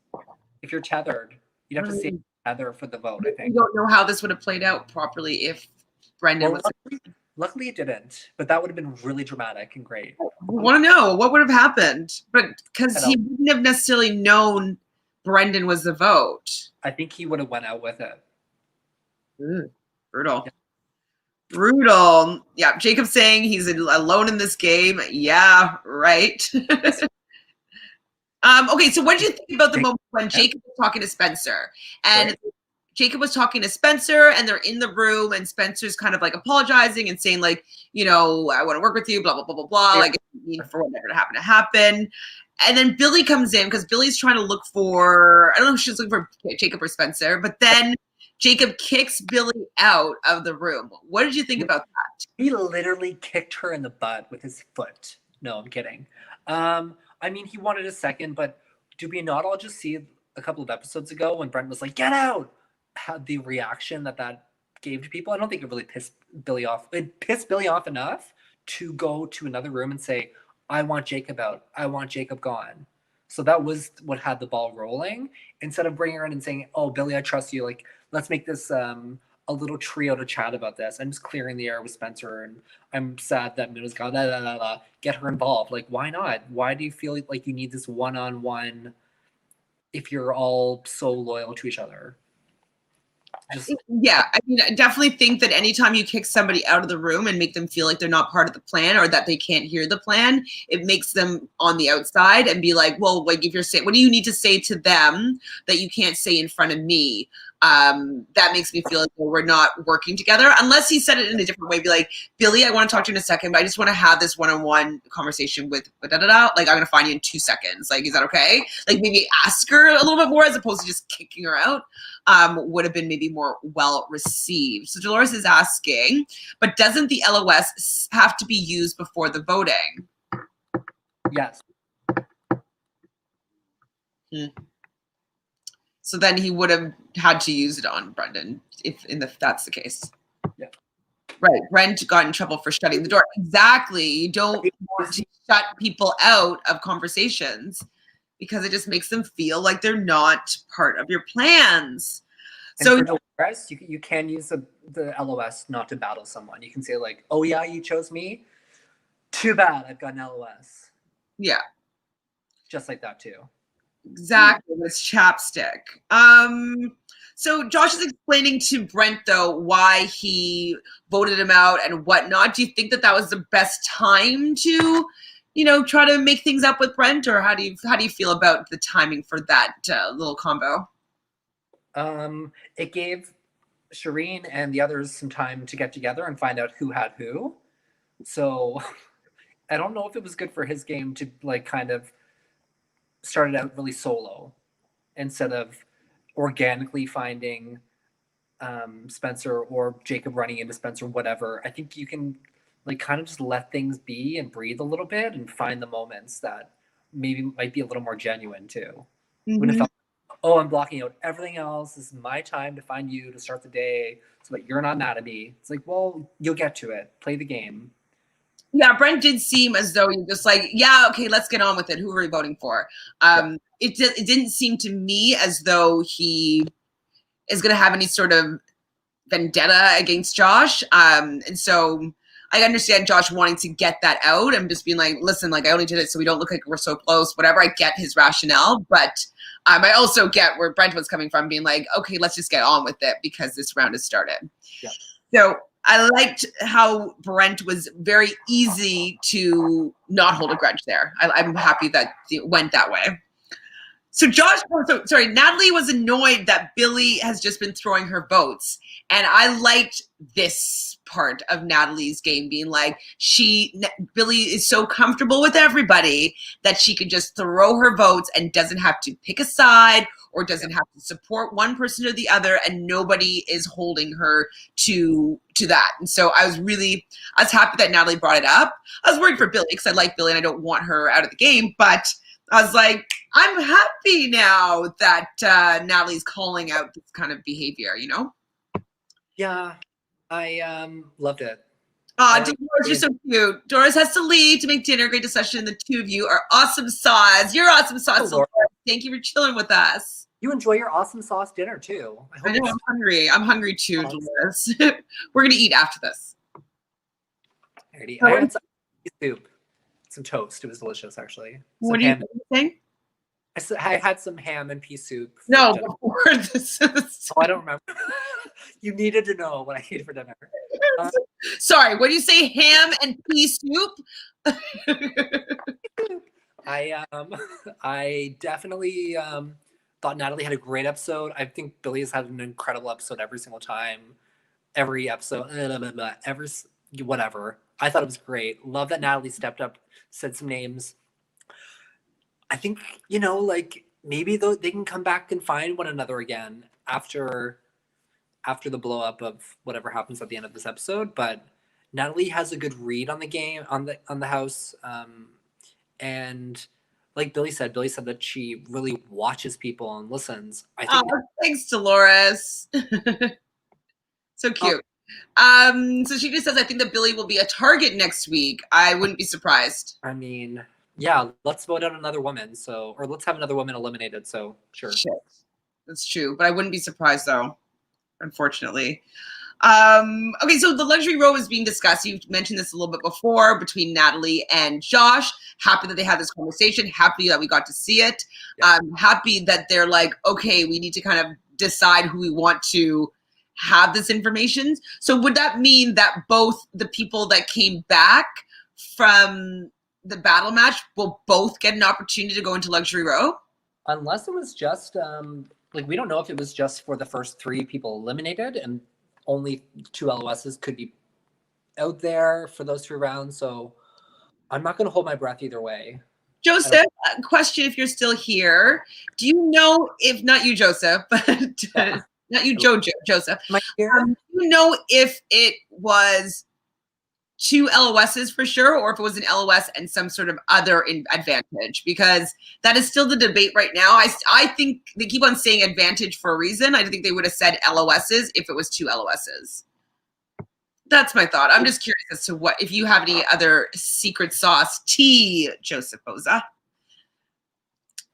If you're tethered, you'd have to save tether for the vote. I think. We don't know how this would have played out properly if Brendan was. Luckily, it didn't. But that would have been really dramatic and great. We want to know what would have happened, but because he wouldn't have necessarily known Brendan was the vote. I think he would have went out with it. Brutal. Yeah. Brutal. Yeah, Jacob's saying he's alone in this game. Yeah, right. Okay, so what did you think about the moment when Jacob was talking to Spencer? And Jacob was talking to Spencer, and they're in the room, and Spencer's kind of like apologizing and saying like, you know, I want to work with you, blah, blah, blah, blah, blah. Like, for whatever to happen to happen. And then Billy comes in because Billy's trying to look for, I don't know if she's looking for Jacob or Spencer, but then Jacob kicks Billy out of the room. What did you think about that? He literally kicked her in the butt with his foot. No, I'm kidding. I mean, he wanted a second, but did we not all just see a couple of episodes ago when Brent was like, get out? Had the reaction that gave to people. I don't think it really pissed Billy off. It pissed Billy off enough to go to another room and say, I want Jacob out. I want Jacob gone. So that was what had the ball rolling. Instead of bringing her in and saying, oh, Billy, I trust you. Like, let's make this a little trio to chat about this. I'm just clearing the air with Spencer, and I'm sad that Muna's gone. Get her involved. Like, why not? Why do you feel like you need this one-on-one if you're all so loyal to each other? Yeah, I mean, I definitely think that anytime you kick somebody out of the room and make them feel like they're not part of the plan or that they can't hear the plan, it makes them on the outside and be like, well, like if you're saying, what do you need to say to them that you can't say in front of me? That makes me feel like we're not working together, unless he said it in a different way. Be like, Billy, I want to talk to you in a second, but I just want to have this one-on-one conversation with da-da-da. Like, I'm going to find you in 2 seconds. Like, is that okay? Like, maybe ask her a little bit more as opposed to just kicking her out. Would have been maybe more well received. So Dolores is asking, but doesn't the LOS have to be used before the voting? Yes. So then he would have had to use it on Brendan if that's the case. Yeah. Right. Brent got in trouble for shutting the door. Exactly. You don't want to shut people out of conversations because it just makes them feel like they're not part of your plans. And so for Dolores, you can use the LOS not to battle someone. You can say like, oh yeah, you chose me. Too bad, I've got an LOS. Yeah. Just like that too. Exactly. It's chapstick. So Josh is explaining to Brent though why he voted him out and whatnot. Do you think that was the best time to, you know, try to make things up with Brent, or how do you feel about the timing for that little combo? It gave Shireen and the others some time to get together and find out who had who. So I don't know if it was good for his game to like kind of started out really solo instead of organically finding Spencer or Jacob running into Spencer, whatever. I think you can like kind of just let things be and breathe a little bit and find the moments that maybe might be a little more genuine too. When it felt, oh, I'm blocking out everything else. This is my time to find you to start the day so that you're not mad at me. It's like, well, you'll get to it. Play the game. Yeah, Brent did seem as though he just like, yeah, okay, let's get on with it. Who are we voting for? It didn't seem to me as though he is going to have any sort of vendetta against Josh. And so I understand Josh wanting to get that out and just being like, listen, like I only did it so we don't look like we're so close, whatever. I get his rationale, but I also get where Brent was coming from, being like, okay, let's just get on with it because this round has started. Yeah. So I liked how Brent was very easy to not hold a grudge there. I'm happy that it went that way. So Natalie was annoyed that Billy has just been throwing her votes. And I liked this part of Natalie's game being like, Billy is so comfortable with everybody that she can just throw her votes and doesn't have to pick a side or doesn't have to support one person or the other, and nobody is holding her to that. And so I was happy that Natalie brought it up. I was worried for Billy because I like Billy and I don't want her out of the game, but I was like, I'm happy now that Natalie's calling out this kind of behavior, you know? Yeah, I loved it. Dolores, you're so cute. Dolores has to leave to make dinner. Great discussion. The two of you are awesome sauce. You're awesome sauce. Dolores. Thank you for chilling with us. You enjoy your awesome sauce dinner too. I know, I'm hungry. I'm hungry too, Dolores. We're going to eat after this. I had some soup, some toast. It was delicious, actually. What are you saying? I had some ham and pea soup. No, before this. Oh, I don't remember. You needed to know what I ate for dinner. Sorry, what do you say? Ham and pea soup? I definitely thought Natalie had a great episode. I think Billy has had an incredible episode every single time. Every episode, whatever. I thought it was great. Love that Natalie stepped up, said some names. I think, like maybe they can come back and find one another again after the blow up of whatever happens at the end of this episode. But Natalie has a good read on the game, on the house. And like Billy said that she really watches people and listens. I think thanks, Dolores. So cute. So she just says, I think that Billy will be a target next week. I wouldn't be surprised. I mean, yeah, let's vote out another woman. Or let's have another woman eliminated. So sure. Shit. That's true. But I wouldn't be surprised though, unfortunately. Okay, so the luxury row is being discussed. You mentioned this a little bit before between Natalie and Josh. Happy that they had this conversation. Happy that we got to see it. Yeah. Happy that they're like, okay, we need to kind of decide who we want to have this information. So would that mean that both the people that came back from the battle match will both get an opportunity to go into luxury row? Unless it was just we don't know if it was just for the first 3 people eliminated and only 2 LOSs could be out there for those 3 rounds. So I'm not going to hold my breath either way. Joseph, a question if you're still here. Do you know, if not you, Joseph, but not you, Jojo, Joseph. Do you know if it was 2 LOSs for sure, or if it was an LOS and some sort of other advantage? Because that is still the debate right now. I think they keep on saying advantage for a reason. I think they would have said LOSs if it was 2 LOSs. That's my thought. I'm just curious as to if you have any other secret sauce tea, Joseph Oza.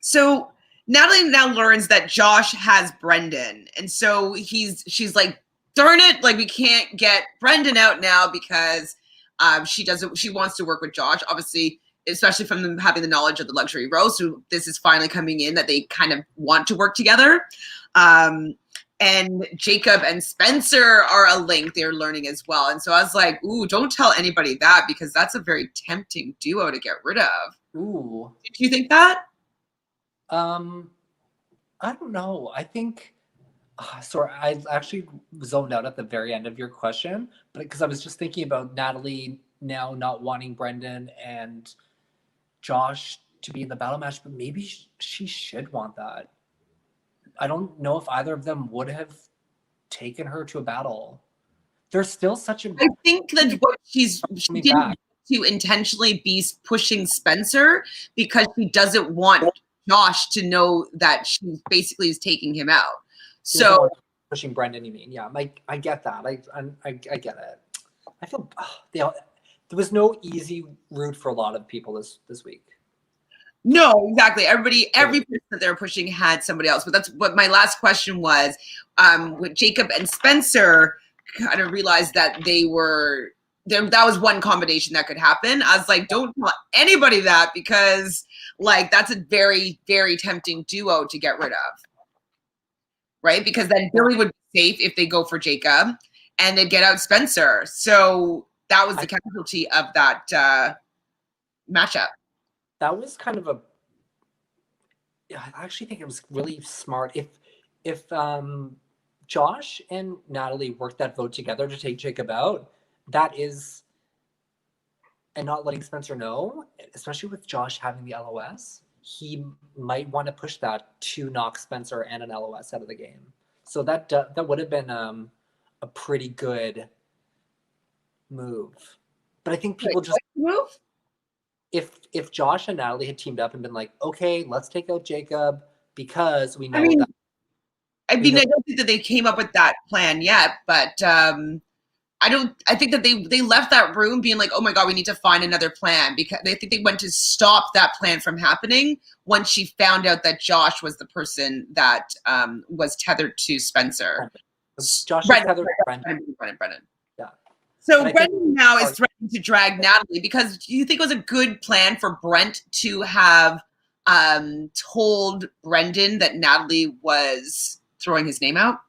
So Natalie now learns that Josh has Brendan. And so she's like, darn it, like we can't get Brendan out now because she wants to work with Josh, obviously, especially from them having the knowledge of the luxury row. So this is finally coming in that they kind of want to work together. And Jacob and Spencer are a link they're learning as well. And so I was like, ooh, don't tell anybody that because that's a very tempting duo to get rid of. Ooh. Did you think that? I don't know. I think sorry, I actually zoned out at the very end of your question, but because I was just thinking about Natalie now not wanting Brendan and Josh to be in the battle match, but maybe she should want that. I don't know if either of them would have taken her to a battle. There's still such a... I think that what she didn't to intentionally be pushing Spencer because she doesn't want Josh to know that she basically is taking him out. So pushing Brendan, you mean? Yeah, I get that. I get it. I feel there was no easy route for a lot of people this week. No, exactly. Every person that they were pushing had somebody else. But that's what my last question was. With Jacob and Spencer, kind of realized that they were that was one combination that could happen. I was like, don't tell anybody that, because like that's a very, very tempting duo to get rid of. Right? Because then Billy would be safe if they go for Jacob, and they'd get out Spencer. So that was the casualty of that matchup. That was kind of I actually think it was really smart. If Josh and Natalie worked that vote together to take Jacob out, that is, and not letting Spencer know, especially with Josh having the LOS, he might want to push that to knock Spencer and an LOS out of the game. So that would have been a pretty good move. But I think people just move. If Josh and Natalie had teamed up and been like, okay, let's take out Jacob because we know that. I mean, I don't think that they came up with that plan yet, but I think that they left that room being like, oh my God, we need to find another plan, because they think they went to stop that plan from happening once she found out that Josh was the person that was tethered to Spencer. Josh is tethered to Brendan. Yeah. So Brendan now is threatening to drag Natalie, because do you think it was a good plan for Brent to have told Brendan that Natalie was throwing his name out?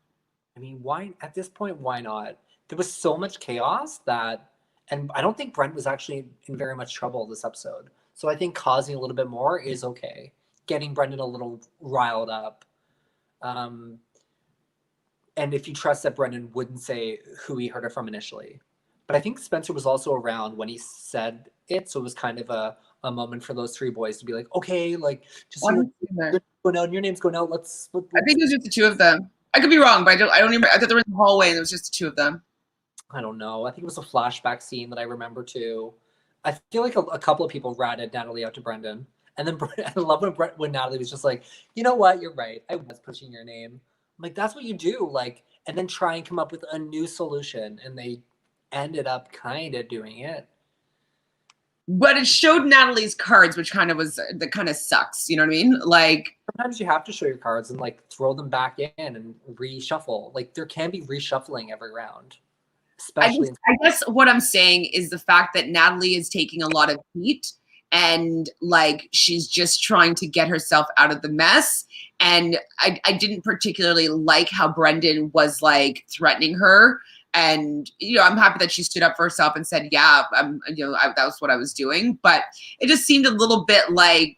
I mean, why at this point, why not? There was so much chaos that, and I don't think Brent was actually in very much trouble this episode. So I think causing a little bit more is okay. Getting Brendan a little riled up. And if you trust that Brendan wouldn't say who he heard it from initially. But I think Spencer was also around when he said it. So it was kind of a moment for those three boys to be like, okay, like, just going out, your name's going out. Let's I think it was just the two of them. I could be wrong, but I don't remember. I thought they were in the hallway and it was just the two of them. I don't know. I think it was a flashback scene that I remember too. I feel like a couple of people ratted Natalie out to Brendan. And then I love when Natalie was just like, you know what? You're right. I was pushing your name. I'm like, that's what you do. Like, and then try and come up with a new solution. And they ended up kind of doing it. But it showed Natalie's cards, which kind of sucks. You know what I mean? Like, sometimes you have to show your cards and like throw them back in and reshuffle. Like, there can be reshuffling every round. Especially I guess what I'm saying is the fact that Natalie is taking a lot of heat, and like she's just trying to get herself out of the mess. And I didn't particularly like how Brendan was like threatening her. And, I'm happy that she stood up for herself and said, yeah, that was what I was doing. But it just seemed a little bit like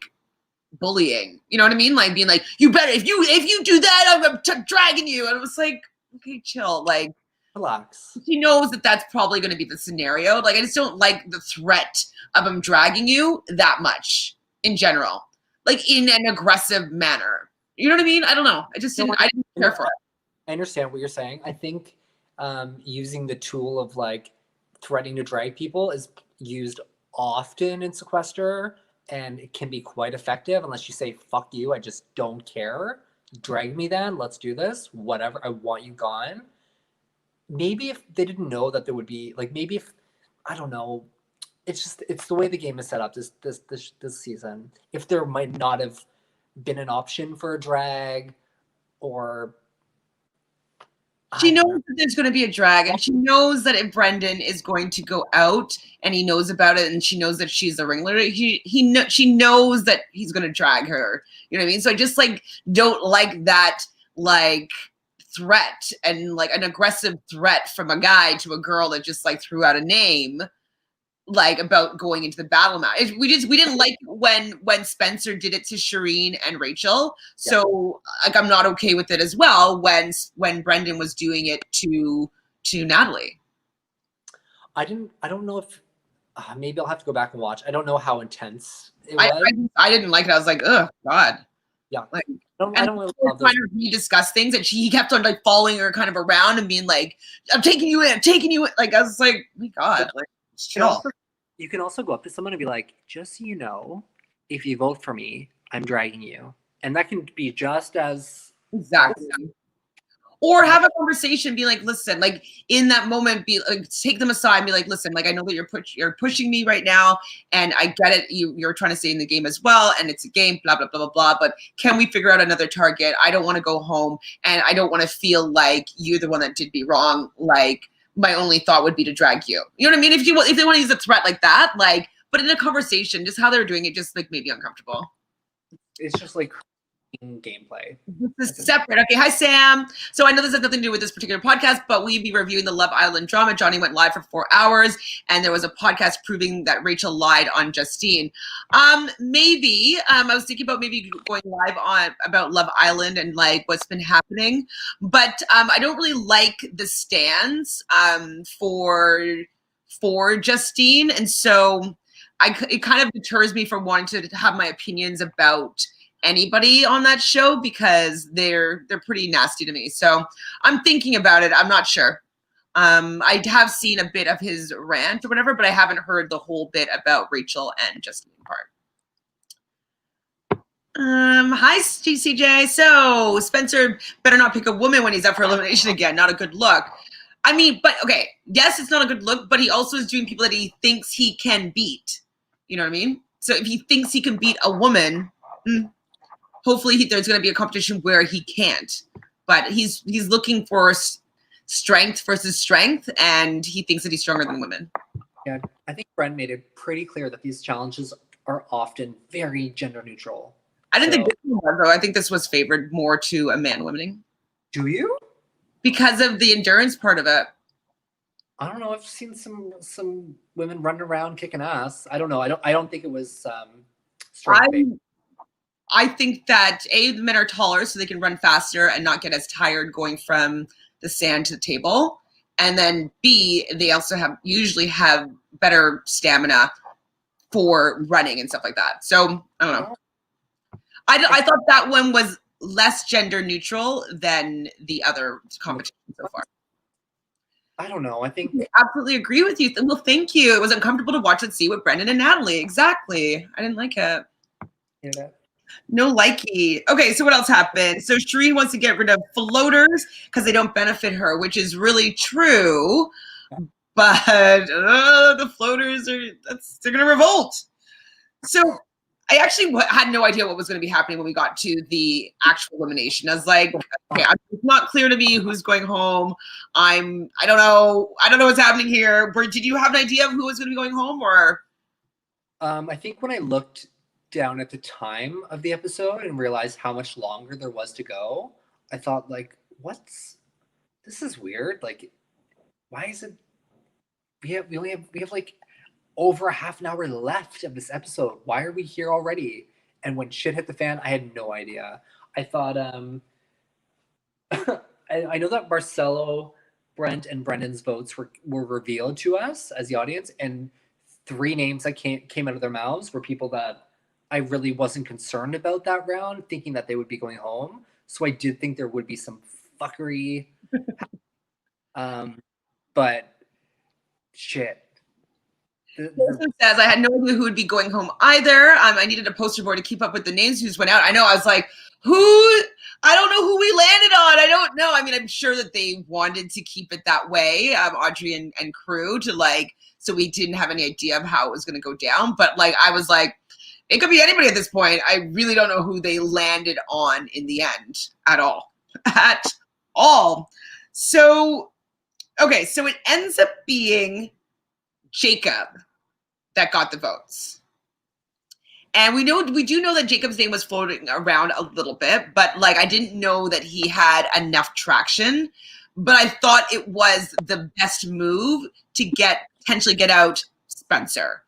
bullying. You know what I mean? Like being like, you better, if you do that, I'm dragging you. And it was like, okay, chill. Like, relax. She knows that that's probably going to be the scenario. Like, I just don't like the threat of him dragging you that much in general, like in an aggressive manner. You know what I mean? I don't know. I didn't care for it. I understand what you're saying. I think using the tool of like threatening to drag people is used often in Sequester, and it can be quite effective unless you say, fuck you, I just don't care. Drag me then, let's do this, whatever, I want you gone. Maybe if they didn't know that there would be, like, maybe if, I don't know, it's the way the game is set up this season. If there might not have been an option for a drag, or she knows that there's going to be a drag, and she knows that if Brendan is going to go out and he knows about it, and she knows that she's the ringleader, she knows that he's going to drag her. You know what I mean? So I just like don't like that like threat, and like an aggressive threat from a guy to a girl that just like threw out a name like about going into the battle match. We didn't like when Spencer did it to Shireen and Rachel. So like I'm not okay with it as well when Brendan was doing it to Natalie. I don't know if maybe I'll have to go back and watch. I don't know how intense it was. I didn't like it. I was like, oh God. Yeah. Like, I don't really love trying to discuss things, and he kept on like following her kind of around and being like, I'm taking you in. Like I was like, oh my God, like chill. You can also go up to someone and be like, just so you know, if you vote for me, I'm dragging you. And that can be just as exactly. Or have a conversation, be like, listen, like in that moment, be like, take them aside and be like, listen, like I know that you're pushing me right now, and I get it. You're trying to stay in the game as well, and it's a game, blah blah blah blah blah. But can we figure out another target? I don't want to go home, and I don't want to feel like you're the one that did me wrong. Like my only thought would be to drag you. You know what I mean? If they want to use a threat like that, like, but in a conversation, just how they were doing it just like made me uncomfortable. It's just like gameplay. This is separate. Okay, hi Sam. So I know this has nothing to do with this particular podcast, but we'd be reviewing the Love Island drama. Johnny went live for 4 hours, and there was a podcast proving that Rachel lied on Justine. Maybe I was thinking about maybe going live on about Love Island and like what's been happening, but I don't really like the stands for Justine, and so it kind of deters me from wanting to have my opinions about anybody on that show because they're pretty nasty to me. So I'm thinking about it. I'm not sure. I have seen a bit of his rant or whatever, but I haven't heard the whole bit about Rachel and Justine part. Hi GCJ. So Spencer better not pick a woman when he's up for elimination again. Not a good look. I mean, but okay, yes, it's not a good look, but he also is doing people that he thinks he can beat. You know what I mean? So if he thinks he can beat a woman, hopefully there's going to be a competition where he can't. But he's looking for strength versus strength, and he thinks that he's stronger than women. Yeah, I think Brent made it pretty clear that these challenges are often very gender neutral. I didn't think this one was, though. I think this was favored more to a man winning. Do you? Because of the endurance part of it. I don't know. I've seen some women running around kicking ass. I don't know. I don't think it was strength. I think that the men are taller so they can run faster and not get as tired going from the sand to the table. And then B, they also usually have better stamina for running and stuff like that. So I don't know. I thought that one was less gender neutral than the other competition so far. I don't know. I think I absolutely agree with you. Well, thank you. It was uncomfortable to watch and see with Brendan and Natalie. Exactly. I didn't like it. Yeah. No likey. Okay, so what else happened? So Sheree wants to get rid of floaters because they don't benefit her, which is really true. But the floaters they're gonna revolt. So I actually had no idea what was going to be happening when we got to the actual elimination. I was like, okay, it's not clear to me who's going home. I don't know what's happening here. Did you have an idea of who was going to be going home, or? I think when I looked down at the time of the episode and realized how much longer there was to go, I thought, like, this is weird. Like, why is it? We have like over a half an hour left of this episode. Why are we here already? And when shit hit the fan, I had no idea. I thought, I know that Marcelo, Brent, and Brendan's votes were revealed to us as the audience, and 3 names that came out of their mouths were people that I really wasn't concerned about that round, thinking that they would be going home. So I did think there would be some fuckery. But shit. Says I had no idea who would be going home either. I needed a poster board to keep up with the names who just went out. I know. I was like, I don't know who we landed on. I don't know. I mean, I'm sure that they wanted to keep it that way, Audrey and crew, to like, so we didn't have any idea of how it was going to go down. But like, I was like, it could be anybody at this point. I really don't know who they landed on in the end at all. At all. So, okay, so it ends up being Jacob that got the votes. And we do know that Jacob's name was floating around a little bit, but like I didn't know that he had enough traction. But I thought it was the best move to potentially get out Spencer.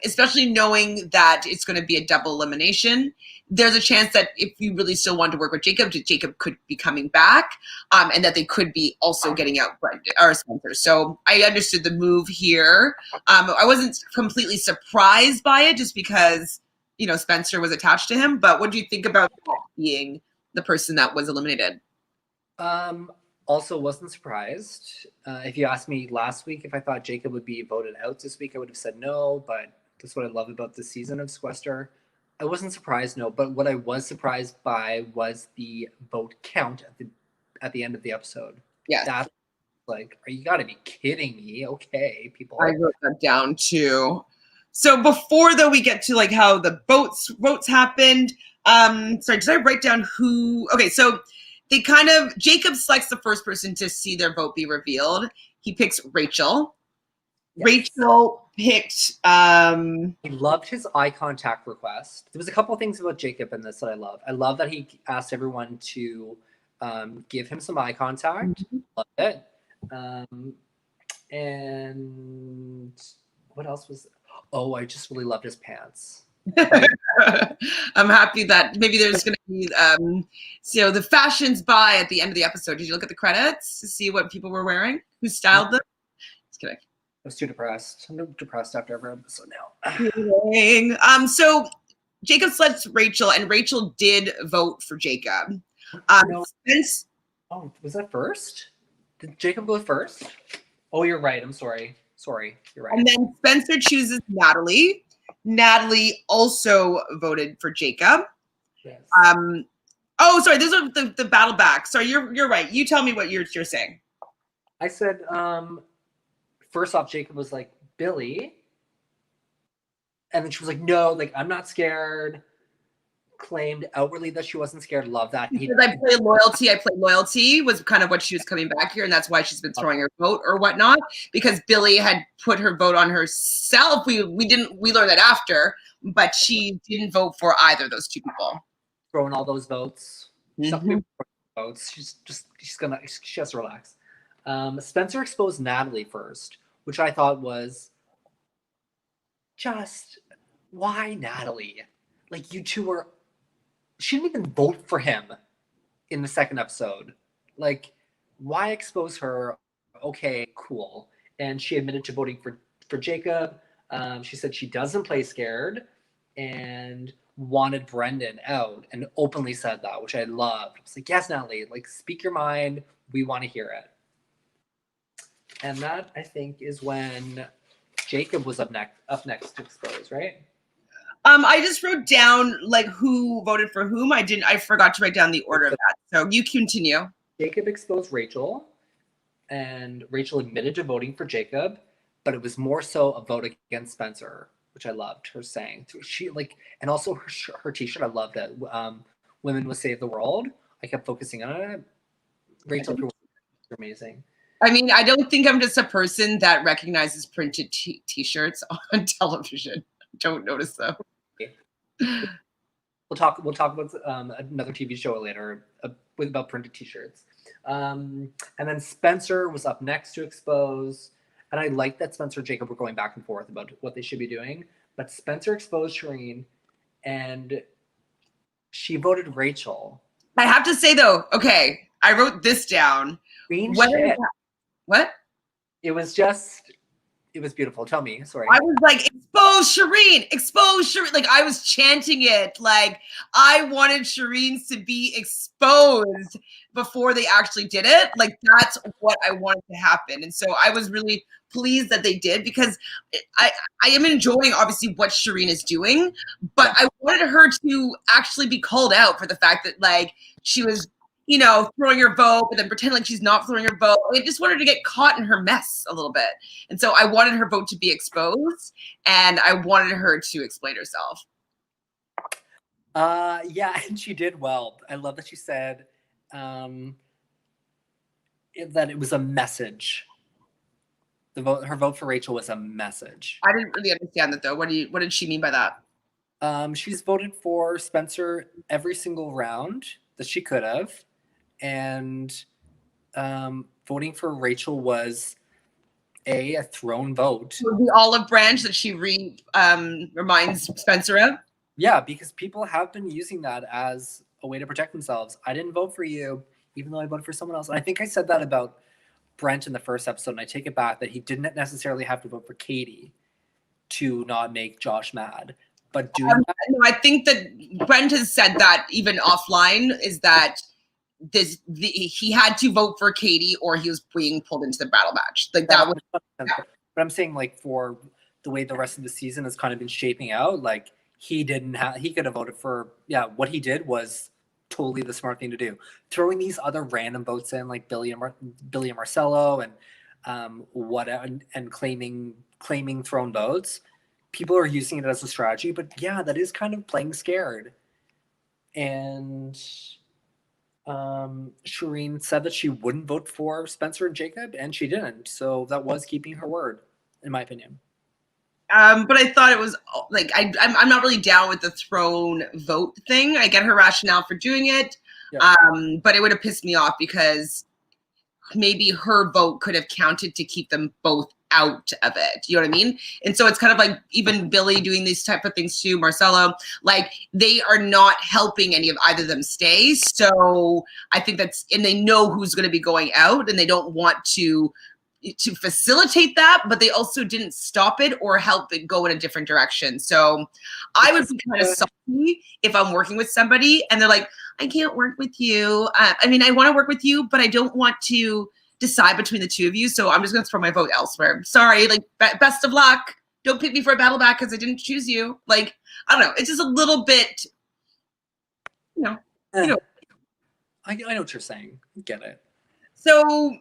Especially knowing that it's going to be a double elimination. There's a chance that if you really still want to work with Jacob could be coming back, and that they could be also getting out Spencer. So I understood the move here. I wasn't completely surprised by it just because, Spencer was attached to him. But what do you think about being the person that was eliminated? Also wasn't surprised. If you asked me last week if I thought Jacob would be voted out this week, I would have said no, but that's what I love about this season of Sequester. I wasn't surprised, no, but what I was surprised by was the vote count at the end of the episode. Yeah. That's like, you gotta be kidding me. Okay, people. I wrote that down too. So before though we get to like how the votes happened, sorry, did I write down who? Okay, so Jacob selects the first person to see their vote be revealed. He picks Rachel. Yes. Rachel picked. He loved his eye contact request. There was a couple of things about Jacob in this that I love. I love that he asked everyone to give him some eye contact. Love it. And what else was? Oh, I just really loved his pants. I'm happy that maybe there's going to be, the fashions by at the end of the episode. Did you look at the credits to see what people were wearing? Who styled them? Just kidding. I was too depressed. I'm depressed after every episode now. So Jacob selects Rachel, and Rachel did vote for Jacob. No. Spence. Oh, was that first? Did Jacob go first? Oh, you're right. I'm sorry. You're right. And then Spencer chooses Natalie. Natalie also voted for Jacob. Yes. Oh, sorry. Those are the battle back. Sorry, you're right. You tell me what you're saying. I said, first off, Jacob was like, Billy. And then she was like, no, like, I'm not scared. Claimed outwardly that she wasn't scared. Love that. Because I play loyalty was kind of what she was coming back here, and that's why she's been throwing her vote or whatnot, because Billy had put her vote on herself. We learned that after, but she didn't vote for either of those two people. Throwing all those votes. Mm-hmm. Votes. She has to relax. Spencer exposed Natalie first, which I thought was just, why Natalie? Like, you two were, she didn't even vote for him in the second episode. Like, why expose her? Okay, cool. And she admitted to voting for Jacob. She said she doesn't play scared and wanted Brendan out, and openly said that, which I loved. I was like, yes, Natalie, like, speak your mind. We want to hear it. And that, I think, is when Jacob was up next to expose, right? I just wrote down like who voted for whom. I forgot to write down the order of that. So you continue. Jacob exposed Rachel, and Rachel admitted to voting for Jacob, but it was more so a vote against Spencer, which I loved her saying. She like, and also her t-shirt, I loved it. Women will save the world. I kept focusing on it. Rachel was amazing. I mean, I don't think I'm just a person that recognizes printed t-shirts on television. Don't notice them. We'll talk about another TV show later about printed t-shirts. And then Spencer was up next to expose. And I like that Spencer and Jacob were going back and forth about what they should be doing. But Spencer exposed Shireen, and she voted Rachel. I have to say, though, okay, I wrote this down. What? It was beautiful. Tell me. Sorry. I was like, expose Shireen. Like, I was chanting it. Like, I wanted Shireen to be exposed before they actually did it. Like, that's what I wanted to happen. And so I was really pleased that they did, because I am enjoying, obviously, what Shireen is doing. But I wanted her to actually be called out for the fact that, like, she was, throwing her vote, but then pretend like she's not throwing her vote. I just wanted her to get caught in her mess a little bit. And so I wanted her vote to be exposed, and I wanted her to explain herself. Yeah, and she did well. I love that she said that it was a message. Her vote for Rachel was a message. I didn't really understand that, though. What did she mean by that? She's voted for Spencer every single round that she could have. And voting for Rachel was a thrown vote. The olive branch that she reminds Spencer of? Yeah, because people have been using that as a way to protect themselves. I didn't vote for you, even though I voted for someone else. And I think I said that about Brent in the first episode, and I take it back, that he didn't necessarily have to vote for Katie to not make Josh mad. But doing that, no, I think that Brent has said that even offline, is that he had to vote for Katie or he was being pulled into the battle match. Like that was. Yeah. But I'm saying, like, for the way the rest of the season has kind of been shaping out, like he could have voted for, what he did was totally the smart thing to do. Throwing these other random votes in, like Billy and Marcelo and claiming thrown votes. People are using it as a strategy, but yeah, that is kind of playing scared. And Shireen said that she wouldn't vote for Spencer and Jacob, and she didn't. So that was keeping her word, in my opinion. But I thought it was like I'm not really down with the throne vote thing. I get her rationale for doing it, Yep. but it would have pissed me off because maybe her vote could have counted to keep them both out of it. You know what I mean? And so it's kind of like even Billy doing these type of things too, Marcelo, like they are not helping any of either of them stay. So I think and they know who's going to be going out and they don't want to facilitate that, but they also didn't stop it or help it go in a different direction. So I would be kind of salty if I'm working with somebody and they're like, I can't work with you. I mean, I want to work with you, but I don't want to decide between the two of you. So I'm just going to throw my vote elsewhere. Sorry, like best of luck. Don't pick me for a battle back because I didn't choose you. Like, I don't know. It's just a little bit, you know. I know what you're saying. Get it. So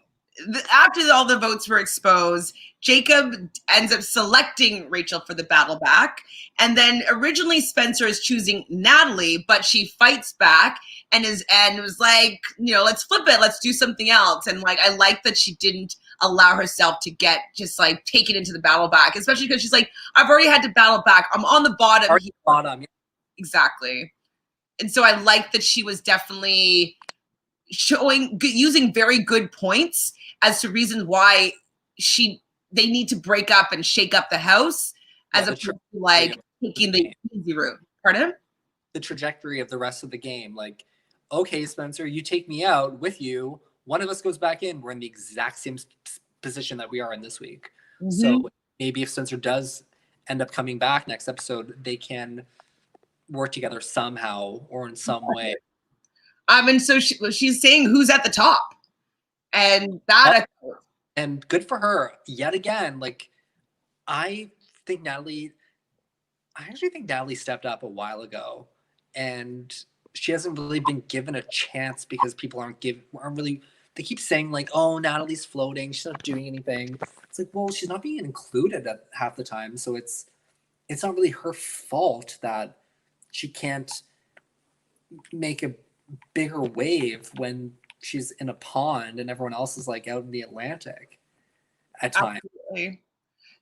after all the votes were exposed, Jacob ends up selecting Rachel for the battle back. And then originally Spencer is choosing Natalie, but she fights back and was like, let's flip it. Let's do something else. And like, I like that she didn't allow herself to get just like taken into the battle back, especially because she's like, I've already had to battle back. I'm on the bottom. Bottom. Exactly. And so I like that she was definitely using very good points as to reasons why they need to break up and shake up the house as opposed to like taking the easy route. Pardon? The trajectory of the rest of the game. Like, okay, Spencer, you take me out with you. One of us goes back in. We're in the exact same position that we are in this week. Mm-hmm. So maybe if Spencer does end up coming back next episode, they can work together somehow or in some way. And so she's saying who's at the top. And that and good for her yet again. Like, I actually think Natalie stepped up a while ago, and she hasn't really been given a chance because people aren't really. They keep saying like, "Oh, Natalie's floating. She's not doing anything." It's like, well, she's not being included at half the time, so it's not really her fault that she can't make a bigger wave when she's in a pond and everyone else is like out in the Atlantic at times. Absolutely.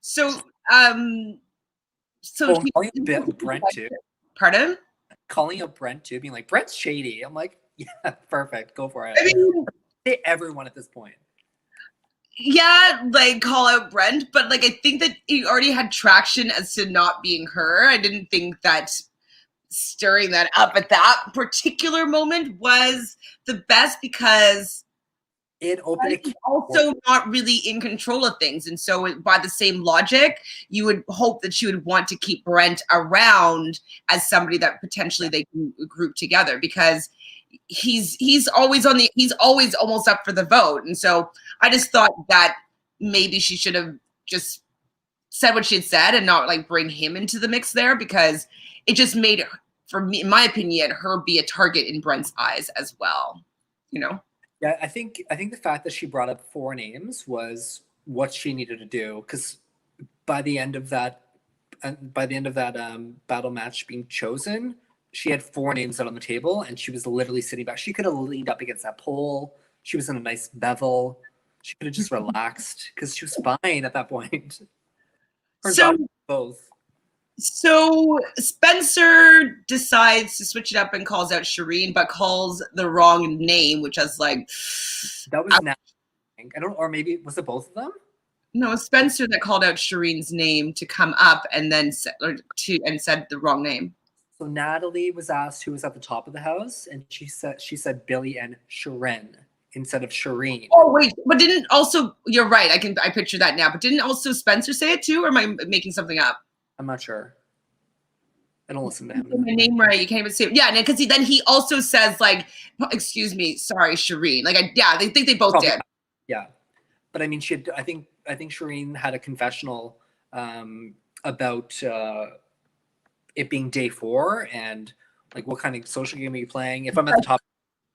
So, calling out Brent too. Pardon? Calling out Brent too, being like, Brent's shady. I'm like, yeah, perfect. Go for it. I mean, say everyone at this point. Yeah, like call out Brent, but like I think that he already had traction as to not being her. I didn't think that stirring that up at that particular moment was the best because it opened also not really in control of things. And so by the same logic, you would hope that she would want to keep Brent around as somebody that potentially they can group together because he's always almost up for the vote. And so I just thought that maybe she should have just said what she had said and not like bring him into the mix there because it just made, for me, in my opinion, her be a target in Brent's eyes as well. Yeah, I think the fact that she brought up 4 names was what she needed to do because by the end of that battle match being chosen, she had 4 names out on the table and she was literally sitting back. She could have leaned up against that pole. She was in a nice bevel. She could have just relaxed because she was fine at that point. Both. So Spencer decides to switch it up and calls out Shireen, but calls the wrong name, which is like that was I don't, or maybe was it both of them? No, Spencer that called out Shireen's name to come up and then said the wrong name. So Natalie was asked who was at the top of the house, and she said Billy and Shireen instead of Shireen. Oh wait, but didn't also you're right. I picture that now. But didn't also Spencer say it too, or am I making something up? I'm not sure. I don't listen to him. The name right, you can't even say it. Yeah, because then he also says like, "Excuse me, sorry, Shireen." Like, they think they both Probably, did. Yeah, but I mean, I think Shireen had a confessional about it being day 4 and like what kind of social game are you playing? If I'm at the top,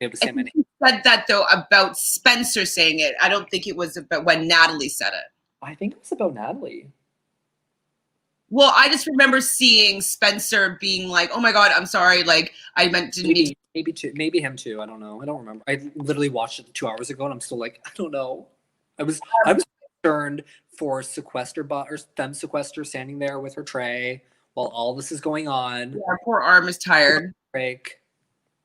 I have to say my name. He said that though about Spencer saying it. I don't think it was about when Natalie said it. I think it was about Natalie. Well, I just remember seeing Spencer being like, "Oh my God, I'm sorry. Like, I didn't mean maybe him too. I don't know. I don't remember. I literally watched it 2 hours ago, and I'm still like, I don't know. I was concerned for Sequester or Femme Sequester standing there with her tray while all this is going on. Yeah, her poor arm is tired. Break.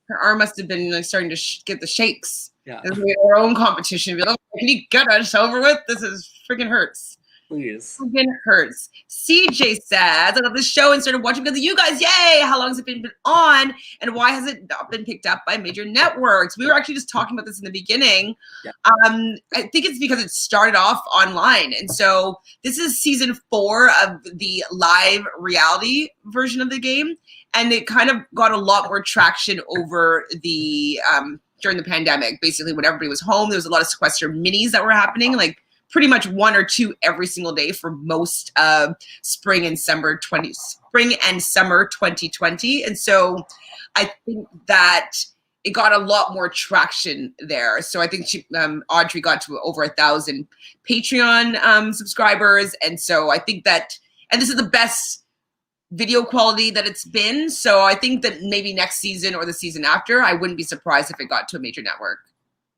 Her arm must have been like starting to get the shakes. Yeah. And her own competition. Be like, oh, can you get us over with? This is freaking hurts. Please. Freaking hurts. CJ says, I love this show and started watching because of you guys. Yay! How long has it been on? And why has it not been picked up by major networks? We were actually just talking about this in the beginning. Yeah. I think it's because it started off online. And so this is season 4 of the live reality version of the game. And it kind of got a lot more traction over the during the pandemic. Basically, when everybody was home, there was a lot of Sequester minis that were happening, like pretty much 1 or 2 every single day for most of spring and summer 2020. And so I think that it got a lot more traction there. So I think Audrey got to over 1,000 Patreon subscribers. And so I think that, and this is the best video quality that it's been. So I think that maybe next season or the season after, I wouldn't be surprised if it got to a major network,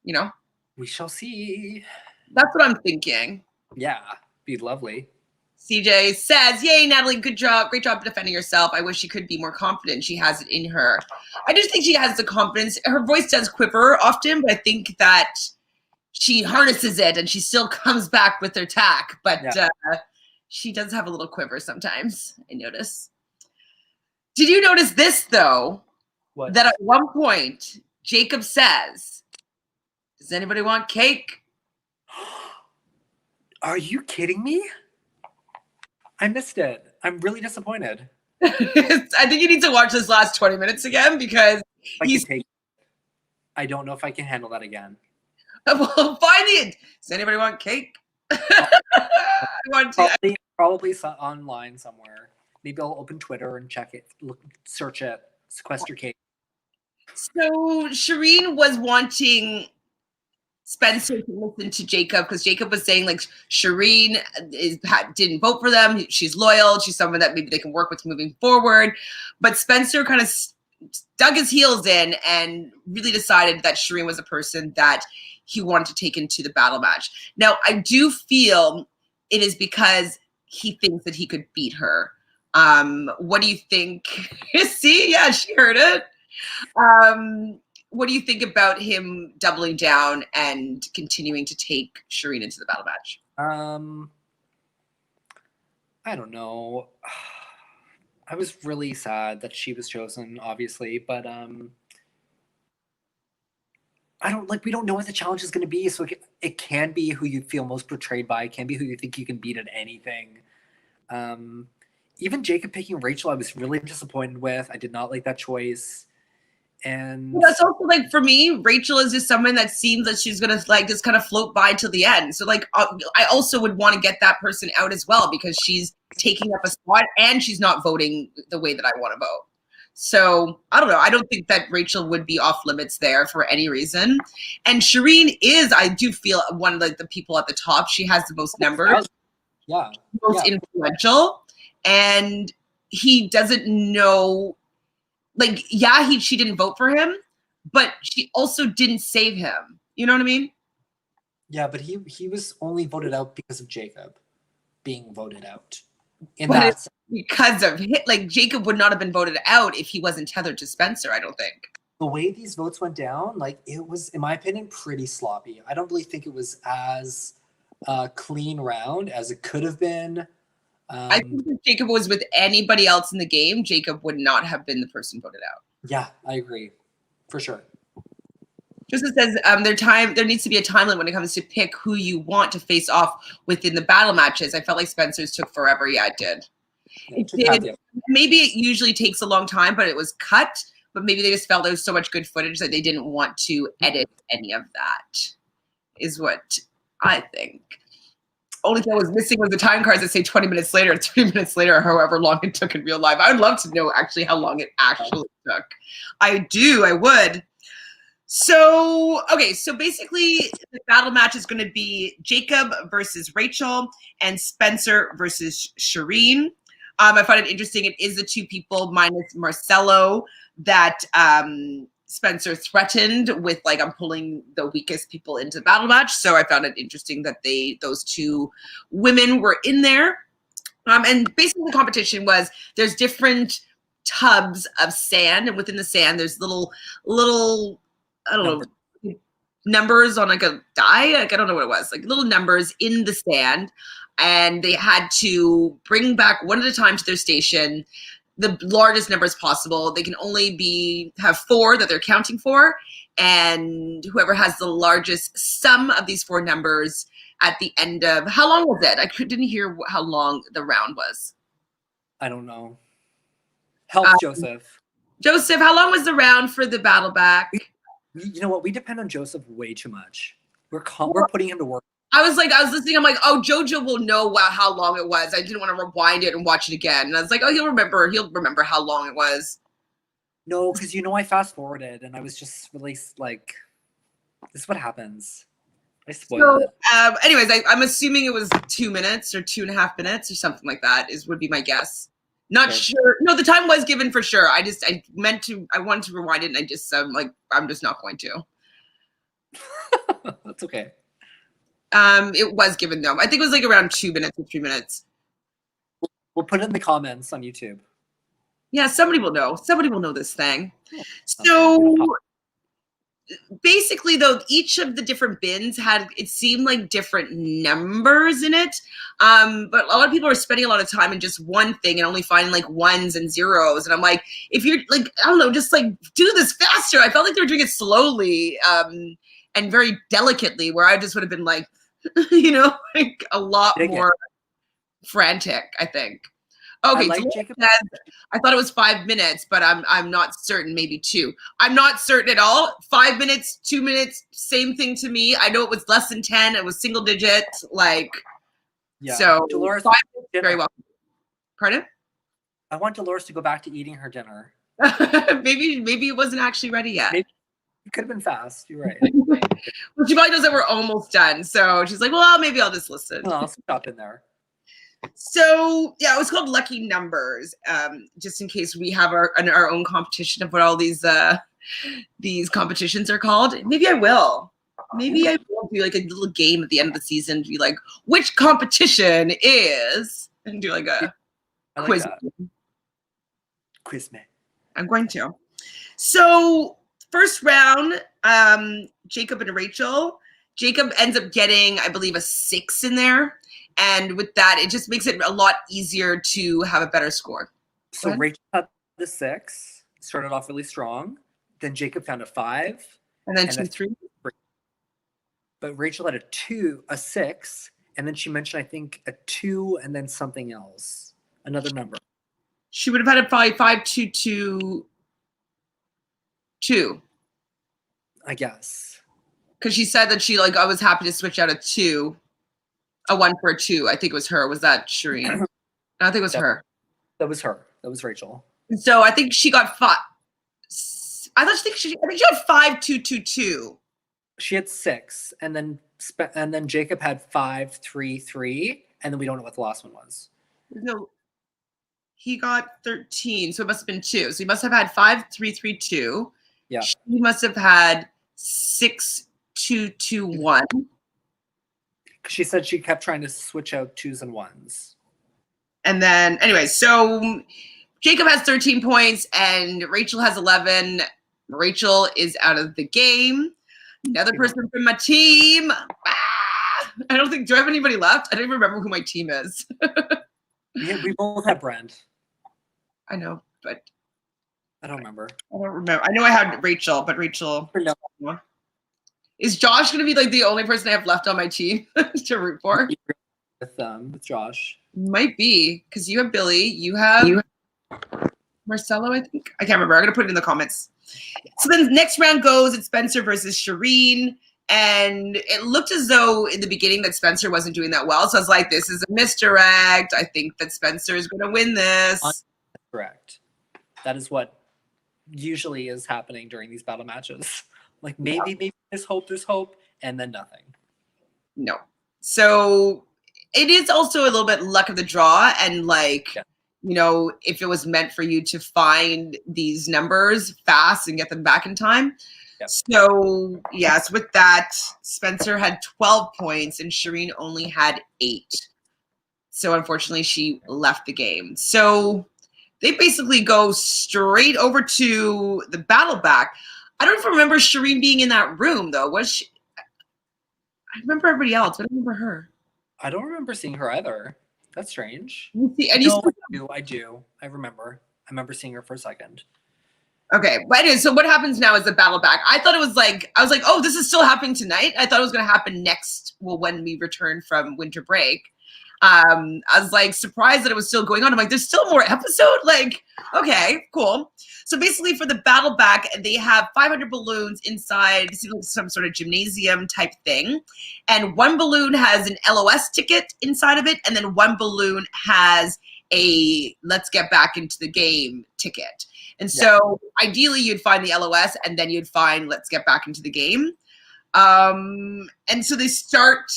you know? We shall see. That's what I'm thinking. Yeah, be lovely. CJ says, yay, Natalie, good job. Great job defending yourself. I wish she could be more confident. She has it in her. I just think she has the confidence. Her voice does quiver often, but I think that she harnesses it and she still comes back with her tack. But she does have a little quiver sometimes, I notice. Did you notice this, though? What? That at one point, Jacob says, does anybody want cake? Are you kidding me? I missed it. I'm really disappointed. I think you need to watch this last 20 minutes again because I don't know if I can handle that again. Well, find it. Does anybody want cake? Probably online somewhere. Maybe I'll open Twitter and check it. Search it. Sequester cake. So Shireen was wanting Spencer to listen to Jacob because Jacob was saying like Shireen didn't vote for them. She's loyal. She's someone that maybe they can work with moving forward. But Spencer kind of dug his heels in and really decided that Shireen was a person that he wanted to take into the battle match. Now, I do feel it is because he thinks that he could beat her. What do you think? See? Yeah, she heard it. What do you think about him doubling down and continuing to take Shireen into the battle match? I don't know. I was really sad that she was chosen, obviously, but we don't know what the challenge is going to be, so it can be who you feel most betrayed by. It can be who you think you can beat at anything. Even Jacob picking Rachel, I was really disappointed with. I did not like that choice. And that's also like for me, Rachel is just someone that seems that she's gonna like just kind of float by till the end. So like I also would want to get that person out as well because she's taking up a spot and she's not voting the way that I want to vote. So I don't know. I don't think that Rachel would be off limits there for any reason. And Shireen is, I do feel, one of the people at the top. She has the most numbers, most influential, and he doesn't know. Like, she didn't vote for him, but she also didn't save him. You know what I mean? Yeah, but he was only voted out because of Jacob being voted out. Because of it, like Jacob would not have been voted out if he wasn't tethered to Spencer, I don't think. The way these votes went down, like it was, in my opinion, pretty sloppy. I don't really think it was as clean round as it could have been. I think if Jacob was with anybody else in the game, Jacob would not have been the person voted out. Yeah, I agree. For sure. Just as says, there needs to be a time limit when it comes to pick who you want to face off within the battle matches. I felt like Spencer's took forever. Yeah, it did. It did. Maybe it usually takes a long time, but it was cut. But maybe they just felt there was so much good footage that they didn't want to edit any of that, is what I think. Only thing I was missing was the time cards that say 20 minutes later, 3 minutes later, or however long it took in real life. I would love to know actually how long it actually took. I would. So, okay, so basically the battle match is going to be Jacob versus Rachel and Spencer versus Shireen. I find it interesting. It is the two people minus Marcelo that Spencer threatened with like, I'm pulling the weakest people into the battle match. So I found it interesting that those two women were in there. And basically the competition was, there's different tubs of sand, and within the sand there's little I don't know, numbers on like a die, like I don't know what it was, like little numbers in the sand, and they had to bring back one at a time to their station the largest numbers possible. They can only have 4 that they're counting for, and whoever has the largest sum of these 4 numbers at the end of, how long was it? I didn't hear how long the round was. I don't know. Help, Joseph. Joseph, how long was the round for the battle back? You know what? We depend on Joseph way too much. We're putting him to work. I was listening. I'm like, oh, Jojo will know how long it was. I didn't want to rewind it and watch it again. And I was like, oh, he'll remember how long it was. No, because I fast forwarded and I was just really like, this is what happens. I spoiled it. Anyways, I'm assuming it was 2 minutes or 2.5 minutes or something like that would be my guess. Not sure. No, the time was given for sure. I wanted to rewind it, and I'm just not going to. That's okay. It was given though. I think it was like around 2 minutes or 3 minutes. We'll put it in the comments on YouTube. Yeah, somebody will know. Somebody will know this thing. So basically, though, each of the different bins had, it seemed like, different numbers in it. But a lot of people are spending a lot of time in just one thing and only finding like 1s and 0s. And I'm like, if you're like, I don't know, just like do this faster. I felt like they were doing it slowly and very delicately, where I just would have been like, like a lot more frantic, I think. Okay, I thought it was 5 minutes, but I'm not certain. Maybe 2. I'm not certain at all. 5 minutes, 2 minutes, same thing to me. I know it was less than 10. It was single digit, like. Yeah. So Dolores, 5 minutes, very well. Pardon? I want Dolores to go back to eating her dinner. maybe it wasn't actually ready yet. Maybe it could have been fast. You're right. Well, she probably knows that we're almost done, so she's like, "Well, maybe I'll just listen." Well, I'll stop in there. So yeah, it was called Lucky Numbers, just in case we have our own competition of what all these competitions are called. Maybe I will. Maybe I will do like a little game at the end of the season to be like, which competition is, and do like a quiz. Quiz me. I'm going to. So first round, Jacob and Rachel. Jacob ends up getting, I believe, a 6 in there. And with that, it just makes it a lot easier to have a better score. So Rachel had the 6, started off really strong. Then Jacob found a 5. And then 2, 3. But Rachel had a 2, a 6. And then she mentioned, I think, a 2 and then something else. Another number. She would have had a 5, 2, 2, 2. I guess. Because she said that I was happy to switch out a 2. A 1 for a 2. I think it was her. Was that Shireen? I think it was her. That was her. That was Rachel. So I think she got 5. I think she had 5, 2, 2, 2. She had 6, and then Jacob had 5, 3, 3, and then we don't know what the last one was. No, he got 13, so it must have been 2. So he must have had 5, 3, 3, 2. Yeah. She must have had 6, 2, 2, 1. She said she kept trying to switch out 2s and 1s. And then, anyway, so Jacob has 13 points and Rachel has 11. Rachel is out of the game. Another person from my team. Do I have anybody left? I don't even remember who my team is. Yeah, we both have Brent. I know, but I don't remember. I know I had Rachel, but Rachel. No. Is Josh going to be like the only person I have left on my team to root for? With Josh. Might be, because you have Billy, you have Marcelo, I think. I can't remember. I'm going to put it in the comments. So then the next round goes, it's Spencer versus Shireen. And it looked as though in the beginning that Spencer wasn't doing that well. So I was like, this is a misdirect. I think that Spencer is going to win this. Correct. That is what usually is happening during these battle matches. Like maybe there's hope, and then nothing. No. So it is also a little bit luck of the draw, and you know, if it was meant for you to find these numbers fast and get them back in time. Yep. So, yes, with that, Spencer had 12 points and Shireen only had 8. So, unfortunately, she left the game. So, they basically go straight over to the battle back. I don't even remember Shireen being in that room, though. Was she? I remember everybody else, but I don't remember her. I don't remember seeing her either. That's strange. You see, and No, I do. I remember. I remember seeing her for a second. Okay, but anyway, so what happens now is the battle back. I thought it was like, I was like, oh, this is still happening tonight. I thought it was going to happen next, well, when we return from winter break. I was like surprised that it was still going on. I'm like, there's still more episode? Like, okay, cool. So basically for the battle back, they have 500 balloons inside some sort of gymnasium type thing. And one balloon has an LOS ticket inside of it. And then one balloon has a let's get back into the game ticket. And so ideally you'd find the LOS and then you'd find let's get back into the game. And so they start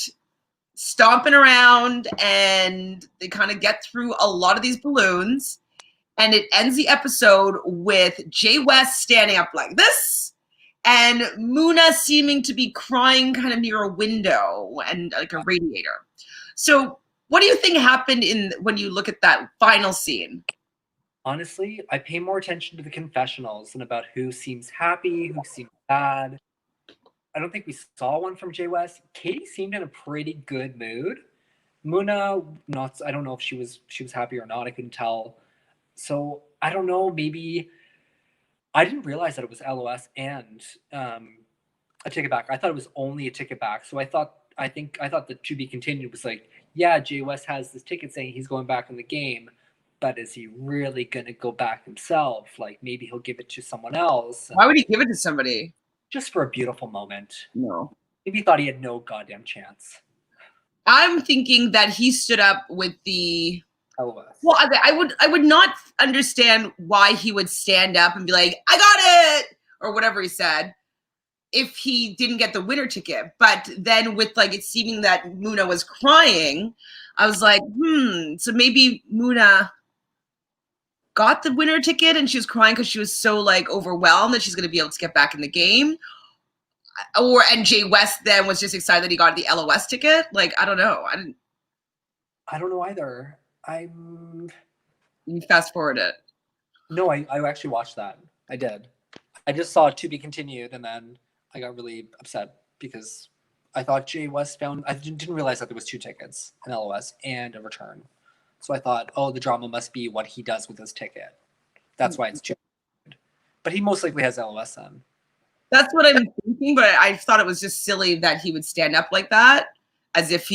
stomping around and they kind of get through a lot of these balloons. And it ends the episode with Jay West standing up like this and Muna seeming to be crying kind of near a window and like a radiator. So what do you think happened when you look at that final scene? Honestly, I pay more attention to the confessionals than about who seems happy, who seems sad. I don't think we saw one from Jay West. Katie seemed in a pretty good mood. Muna, not. I don't know if she was happy or not. I couldn't tell. So I don't know. Maybe I didn't realize that it was LOS and a ticket back. I thought it was only a ticket back. So I thought the to be continued was like, yeah, Jay West has this ticket saying he's going back in the game, but is he really gonna go back himself? Like maybe he'll give it to someone else. Why would he give it to somebody? Just for a beautiful moment. No. Maybe he thought he had no goddamn chance. I'm thinking that he stood up with the LOS. Well, I would not understand why he would stand up and be like, I got it, or whatever he said, if he didn't get the winner ticket. But then with like it seeming that Muna was crying, I was like, so maybe Muna got the winner ticket and she was crying because she was so like overwhelmed that she's going to be able to get back in the game. And Jay West then was just excited that he got the LOS ticket. Like, I don't know. I don't know either. You fast forward it. No, I actually watched that. I did. I just saw to be continued and then I got really upset because I thought Jay West I didn't realize that there was 2 tickets, an LOS and a return. So I thought, oh, the drama must be what he does with his ticket. That's why it's 2. But he most likely has LOS then. That's what I'm thinking, but I thought it was just silly that he would stand up like that, as if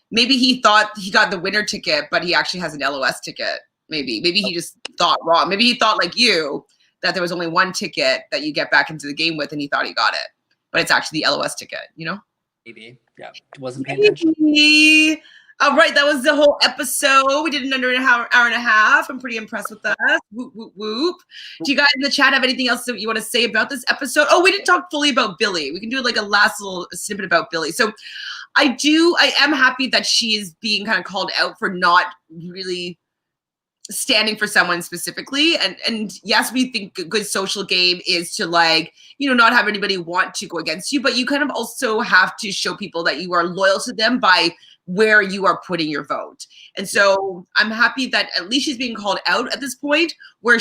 maybe he thought he got the winner ticket, but he actually has an LOS ticket. Maybe he just thought wrong. Maybe he thought like you, that there was only one ticket that you get back into the game with, and he thought he got it, but it's actually the LOS ticket, you know? Maybe, yeah. Wasn't paying attention. All right, that was the whole episode. We did it under an hour and a half. I'm pretty impressed with that. Whoop, whoop, whoop. Do you guys in the chat have anything else that you want to say about this episode? Oh, we didn't talk fully about Billy. We can do like a last little snippet about Billy. So I am happy that she is being kind of called out for not really standing for someone specifically. And yes, we think a good social game is to like, you know, not have anybody want to go against you, but you kind of also have to show people that you are loyal to them by where you are putting your vote. And so I'm happy that at least she's being called out at this point where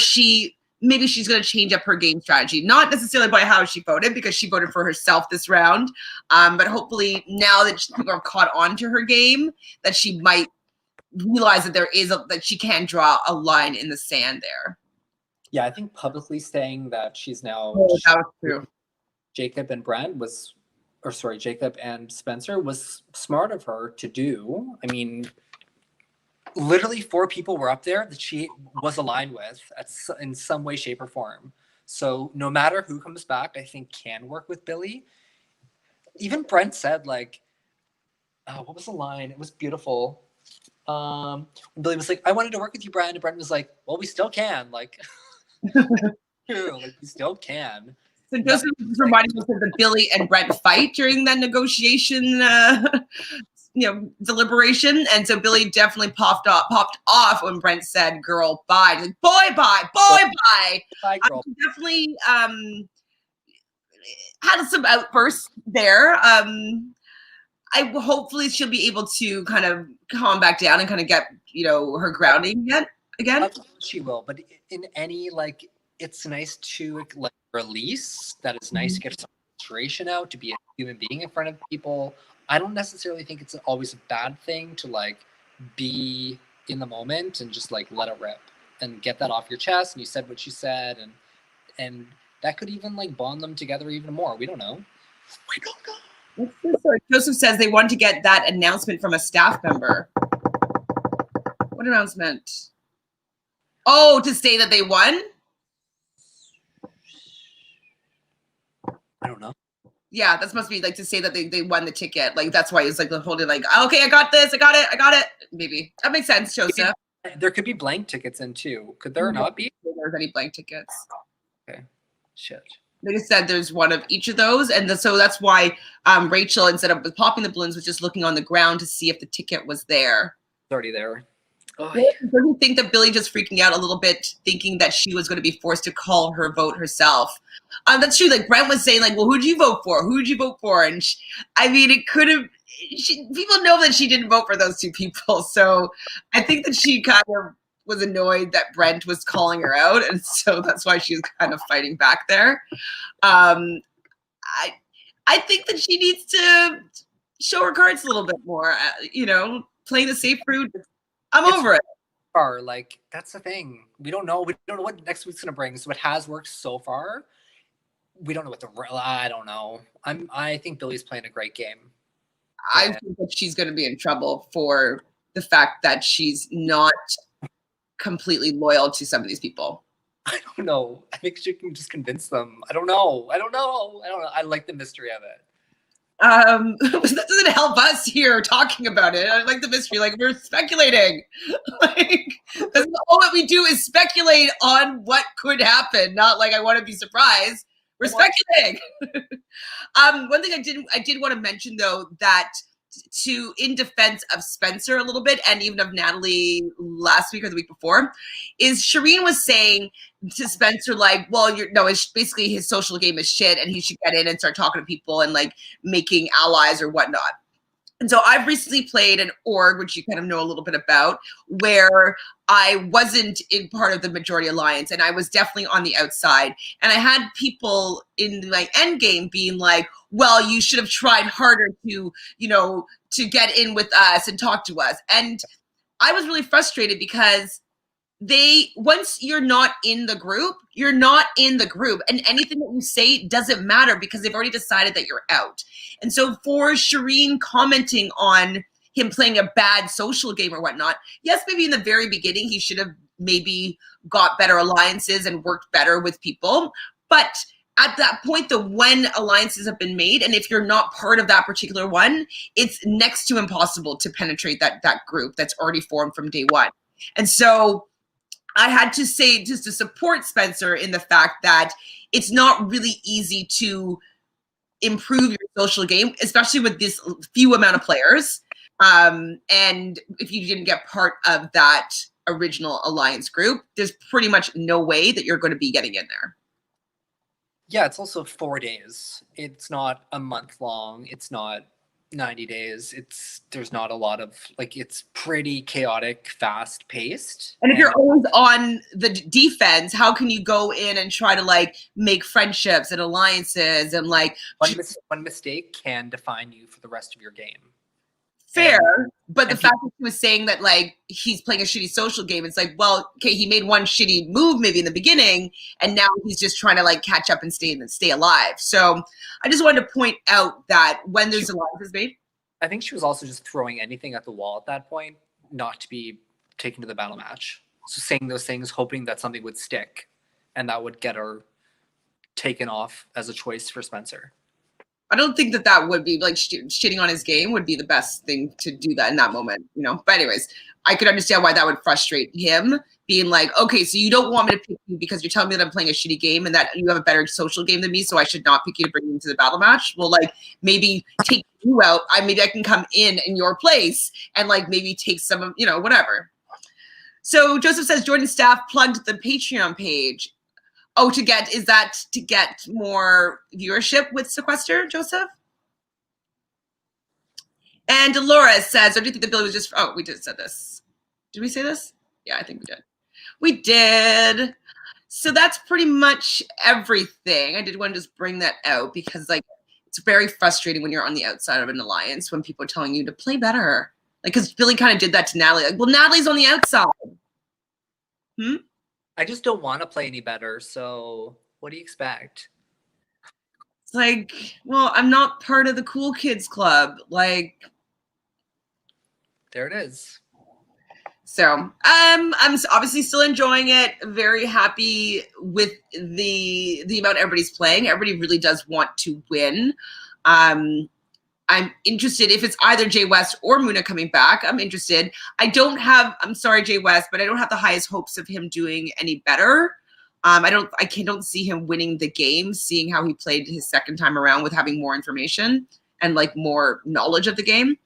maybe she's going to change up her game strategy, not necessarily by how she voted because she voted for herself this round. But hopefully now that people are caught on to her game, that she might realize that that she can draw a line in the sand there. Yeah, I think publicly saying that she's now that was true. Jacob and Spencer was smart of her to do. I mean, literally 4 people were up there that she was aligned with in some way, shape, or form. So no matter who comes back, I think can work with Billy. Even Brent said like, what was the line? It was beautiful. Billy was like, I wanted to work with you, Brent. And Brent was like, well, we still can. Like, we still can. So Joseph was reminding us of the Billy and Brent fight during that negotiation deliberation. And so Billy definitely popped off when Brent said, girl, bye. Like, boy, bye, boy, bye. Bye, girl. Definitely had some outbursts there. Hopefully she'll be able to kind of calm back down and kind of get, her grounding again. She will, but in any, like, it's nice to, like, release. That is nice to get some frustration out, to be a human being in front of people. I don't necessarily think it's always a bad thing to, like, be in the moment and just, like, let it rip and get that off your chest. And you said what you said, and that could even, like, bond them together even more. We don't know. Joseph says they want to get that announcement from a staff member. What announcement? Oh, to say that they won? I don't know. Yeah, that must be like to say that they won the ticket. Like, that's why it's like the whole day, like, okay, I got this, I got it. Maybe. That makes sense, Joseph. There could be blank tickets in too. Could there not be? There's any blank tickets. Okay. Shit. They just said there's one of each of those. And so that's why Rachel, instead of popping the balloons, was just looking on the ground to see if the ticket was there. It's already there. Oh, Doesn't think that Billy just freaking out a little bit, thinking that she was going to be forced to call her vote herself. That's true. Like, Brent was saying, like, well, who'd you vote for? Who'd you vote for? And it could have. People know that she didn't vote for those two people. So I think that she kind of was annoyed that Brent was calling her out, and so that's why she's kind of fighting back there. I think that she needs to show her cards a little bit more. Playing the safe route. I'm over it. Like, that's the thing. We don't know. We don't know what next week's gonna bring. So it has worked so far. We don't know what I don't know. I think Billy's playing a great game. I think that she's going to be in trouble for the fact that she's not completely loyal to some of these people. I don't know. I think she can just convince them. I don't know. I like the mystery of it. That doesn't help us here talking about it. I like the mystery. Like, we're speculating. Like, all that we do is speculate on what could happen. Not like I want to be surprised. We're speculating. One thing I did want to mention, though, that in defense of Spencer a little bit, and even of Natalie last week or the week before, is Shireen was saying to Spencer, like, well, it's basically his social game is shit, and he should get in and start talking to people and, like, making allies or whatnot. And so I've recently played an org, which you kind of know a little bit about, where I wasn't in part of the majority alliance, and I was definitely on the outside. And I had people in my end game being like, well, you should have tried harder to get in with us and talk to us. And I was really frustrated because once you're not in the group, you're not in the group, and anything that you say doesn't matter because they've already decided that you're out. And so for Shireen commenting on him playing a bad social game or whatnot, yes, maybe in the very beginning he should have maybe got better alliances and worked better with people. But at that point, when alliances have been made, and if you're not part of that particular one, it's next to impossible to penetrate that group that's already formed from day one. And so I had to say, just to support Spencer in the fact that it's not really easy to improve your social game, especially with this few amount of players. And if you didn't get part of that original alliance group, there's pretty much no way that you're going to be getting in there. Yeah, it's also 4 days. It's not a month long. It's not 90 days. There's not a lot of, like, it's pretty chaotic, fast paced. And if you're always on the defense, how can you go in and try to, like, make friendships and alliances and, like, one mistake can define you for the rest of your game. Fair, but the fact that he was saying that, like, he's playing a shitty social game, it's like, well, okay, he made one shitty move maybe in the beginning, and now he's just trying to, like, catch up and stay alive. So I just wanted to point out that when there's alliances made, I think she was also just throwing anything at the wall at that point, not to be taken to the battle match. So saying those things, hoping that something would stick, and that would get her taken off as a choice for Spencer. I don't think that would be like shitting on his game would be the best thing to do that in that moment, you know. But anyways, I could understand why that would frustrate him, being like, okay, so you don't want me to pick you because you're telling me that I'm playing a shitty game and that you have a better social game than me, so I should not pick you to bring you into the battle match. Well, like maybe take you out. Maybe I can come in your place and like maybe take some of, you know, whatever. So Joseph says Jordan's staff plugged the Patreon page. Oh, to get more viewership with Sequester, Joseph? And Dolores says, I do think the Billy was just, oh, we did say this. Did we say this? Yeah, I think we did. We did. So that's pretty much everything. I did want to just bring that out because like it's very frustrating when you're on the outside of an alliance when people are telling you to play better. Like, because Billy kind of did that to Natalie. Like, well, Natalie's on the outside. I just don't want to play any better, so what do you expect? It's like, well, I'm not part of the cool kids club. Like, there it is. So I'm obviously still enjoying it. Very happy with the amount everybody's playing. Everybody really does want to win. I'm interested if it's either Jay West or Muna coming back. I'm interested. I'm sorry, Jay West, but I don't have the highest hopes of him doing any better. I don't see him winning the game, seeing how he played his second time around with having more information and like more knowledge of the game.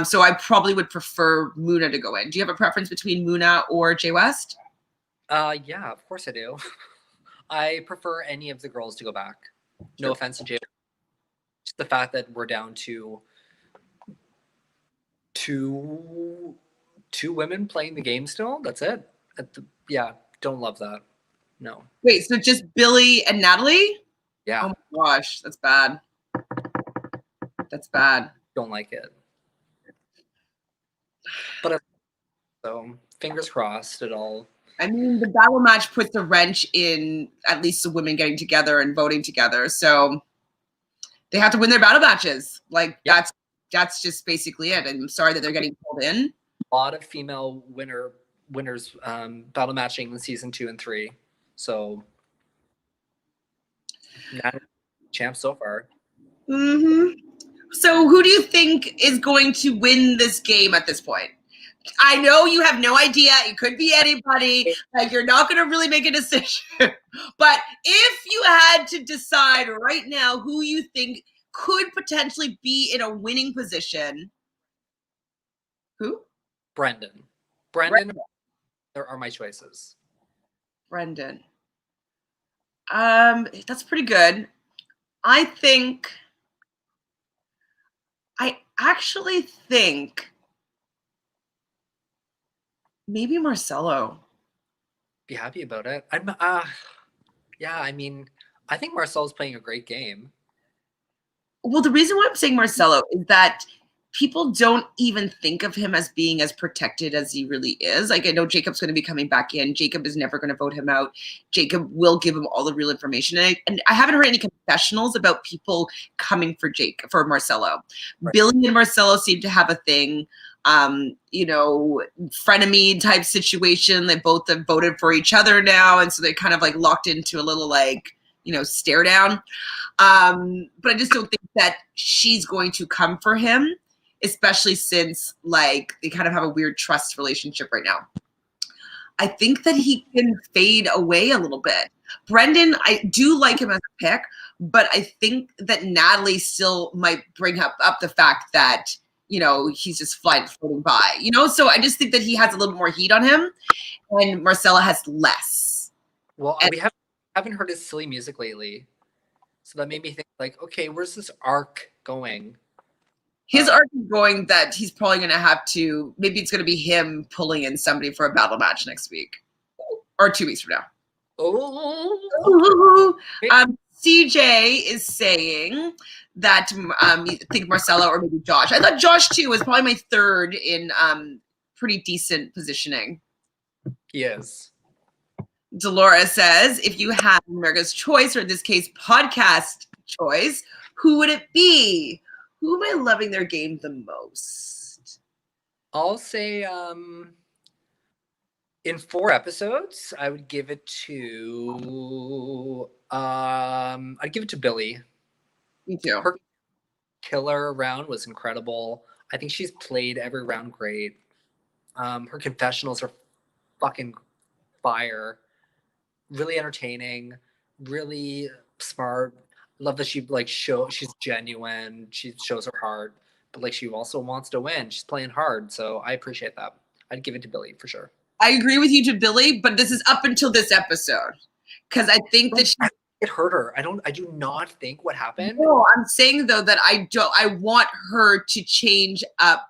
So I probably would prefer Muna to go in. Do you have a preference between Muna or Jay West? Yeah, of course I do. I prefer any of the girls to go back. No offense to Jay. Just the fact that we're down to two women playing the game still. That's it. Yeah, don't love that. No. Wait, so just Billy and Natalie? Yeah. Oh my gosh, that's bad. That's bad. Don't like it. But so fingers crossed it all. I mean, the battle match puts a wrench in at least the women getting together and voting together. So they have to win their battle matches. Like that's just basically it. I'm sorry that they're getting pulled in. A lot of female winners battle matching in season 2 and 3. So champ so far. So who do you think is going to win this game at this point? I know you have no idea. It could be anybody. Like you're not going to really make a decision. But if you had to decide right now who you think could potentially be in a winning position, who? Brendan. There are my choices. Brendan. That's pretty good. I actually think maybe Marcelo. Be happy about it. Yeah, I mean, I think Marcelo's playing a great game. Well, the reason why I'm saying Marcelo is that people don't even think of him as being as protected as he really is. Like, I know Jacob's going to be coming back in. Jacob is never going to vote him out. Jacob will give him all the real information. And I haven't heard any confessionals about people coming for Marcelo. Right. Billy and Marcelo seem to have a thing, frenemy type situation. They both have voted for each other now. And so they're kind of like locked into a little stare down. But I just don't think that she's going to come for him, especially since like they kind of have a weird trust relationship right now. I think that he can fade away a little bit. Brendan, I do like him as a pick, but I think that Natalie still might bring up the fact that, he's just floating by, So I just think that he has a little bit more heat on him and Marcella has less. Well, we haven't heard his silly music lately. So that made me think like, okay, where's this arc going? His arc is going that he's probably going to have to, maybe it's going to be him pulling in somebody for a battle match next week or 2 weeks from now. CJ is saying that you think Marcelo or maybe Josh. I thought Josh too was probably my third in pretty decent positioning. He is. Dolores says, if you had America's choice, or in this case, podcast choice, who would it be? Who am I loving their game the most? I'll say in 4 episodes, I would give it to Billy. Me too. Her killer round was incredible. I think she's played every round great. Her confessionals are fucking fire. Really entertaining, really smart. Love that she she's genuine. She shows her heart, but like she also wants to win. She's playing hard, so I appreciate that. I'd give it to Billy for sure. I agree with you to Billy, but this is up until this episode because I think that it hurt her. I do not think what happened. No, I'm saying though that I want her to change up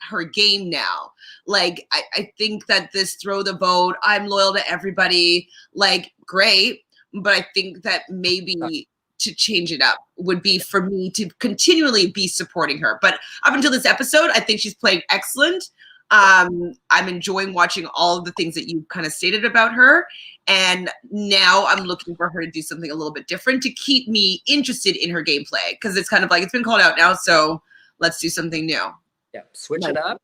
her game now. Like I think that this throw the vote, I'm loyal to everybody, like great, but I think that maybe to change it up would be for me to continually be supporting her. But up until this episode, I think she's playing excellent. I'm enjoying watching all of the things that you kind of stated about her. And now I'm looking for her to do something a little bit different to keep me interested in her gameplay. Because it's kind of like, it's been called out now, so let's do something new. Yeah, switch it up.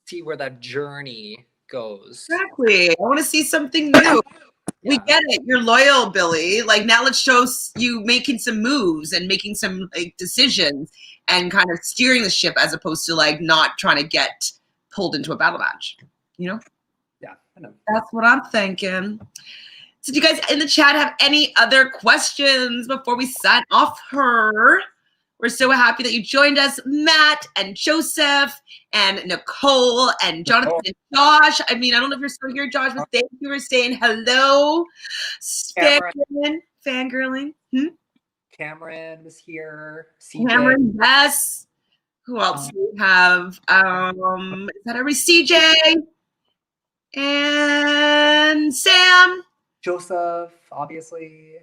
See where that journey goes. Exactly. I want to see something new. We get it. You're loyal, Billy. Like now let's show you making some moves and making some like decisions and kind of steering the ship as opposed to like not trying to get pulled into a battle match. You know? Yeah, I know. That's what I'm thinking. So do you guys in the chat have any other questions before we sign off her? We're so happy that you joined us, Matt and Joseph and Nicole and Jonathan and Josh. I mean, I don't know if you're still here, Josh, but thank you for saying hello. Fangirling. Cameron was here. CJ. Cameron, yes. Who else do we have? Is that every CJ? And Sam. Joseph, obviously.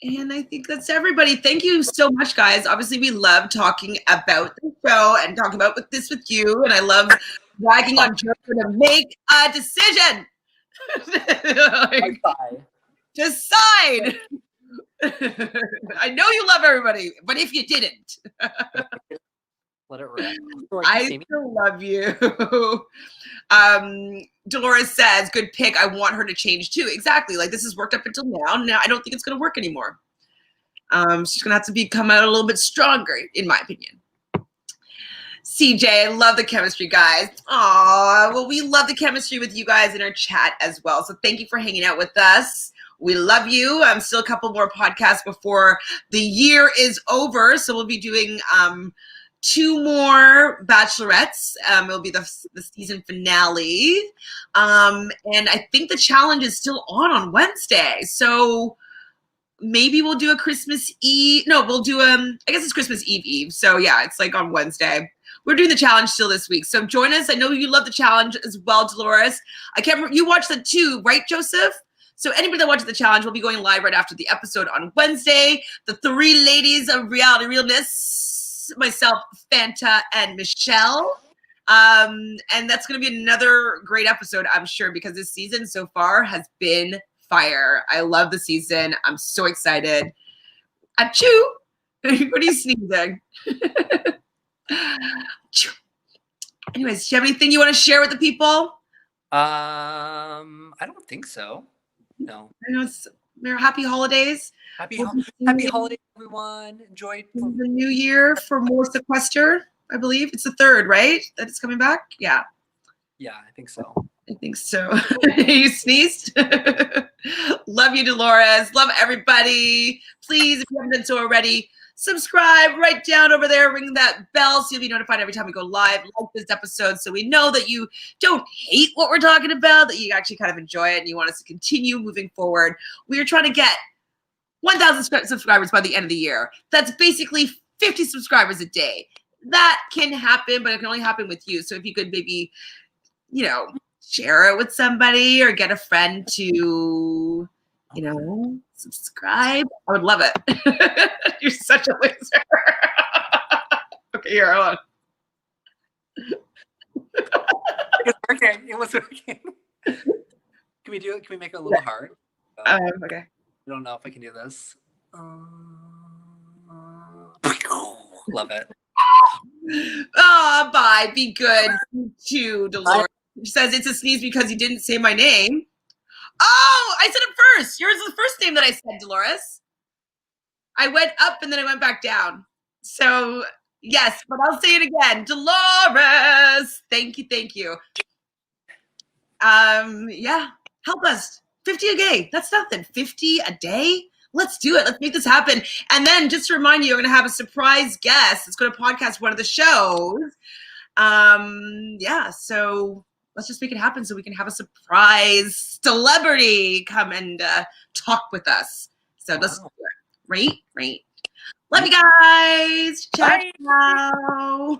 And I think that's everybody. Thank you so much, guys. Obviously, we love talking about the show and talking about this with you. And I love bragging on Jojo to make a decision. Decide. I know you love everybody, but if you didn't, let it rip. I still love you. Dolores says, good pick. I want her to change too. Exactly. Like this has worked up until now. Now I don't think it's going to work anymore. She's going to have to come out a little bit stronger, in my opinion. CJ, I love the chemistry, guys. Aw, well, we love the chemistry with you guys in our chat as well. So thank you for hanging out with us. We love you. Still a couple more podcasts before the year is over. So we'll be doing 2 more bachelorettes. It'll be the season finale. And I think the challenge is still on Wednesday. So maybe we'll do a Christmas Eve. No, we'll do I guess it's Christmas Eve. So yeah, it's like on Wednesday. We're doing the challenge still this week. So join us. I know you love the challenge as well, Dolores. I can't remember, you watched the 2, right, Joseph? So anybody that watches the challenge will be going live right after the episode on Wednesday. The 3 ladies of reality realness, myself, Fanta, and Michelle. And that's going to be another great episode, I'm sure, because this season so far has been fire. I love the season. I'm so excited. Achoo! What are you sneezing? Anyways, do you have anything you want to share with the people? I don't think so. No. I know it's happy holidays. Happy holidays, everyone. Enjoy the new year for more Sequester. I believe it's the 3rd, right? That it's coming back. Yeah. Yeah, I think so. I think so. You sneezed. Love you, Dolores. Love everybody. Please, if you haven't done so already, subscribe right down over there. Ring that bell so you'll be notified every time we go live. Like this episode so we know that you don't hate what we're talking about, that you actually kind of enjoy it and you want us to continue moving forward. We are trying to get 1,000 subscribers by the end of the year. That's basically 50 subscribers a day. That can happen, but it can only happen with you. So if you could maybe, share it with somebody or get a friend to, subscribe, I would love it. You're such a loser. Okay, here, hold on. It's working. It was working. Can we do it? Can we make it a little hard? Okay. I don't know if I can do this. Love it. Oh, bye. Be good. You too, Dolores. She says it's a sneeze because you didn't say my name. Oh, I said it first. Yours is the first name that I said, Dolores. I went up and then I went back down. So yes, but I'll say it again. Dolores, thank you, thank you. Yeah, help us. 50 a day. That's nothing. 50 a day? Let's do it. Let's make this happen. And then just to remind you, I'm going to have a surprise guest that's going to podcast one of the shows. Yeah, so let's just make it happen so we can have a surprise celebrity come and talk with us. So let's do it. Right? Love you guys. Ciao. Bye. Ciao.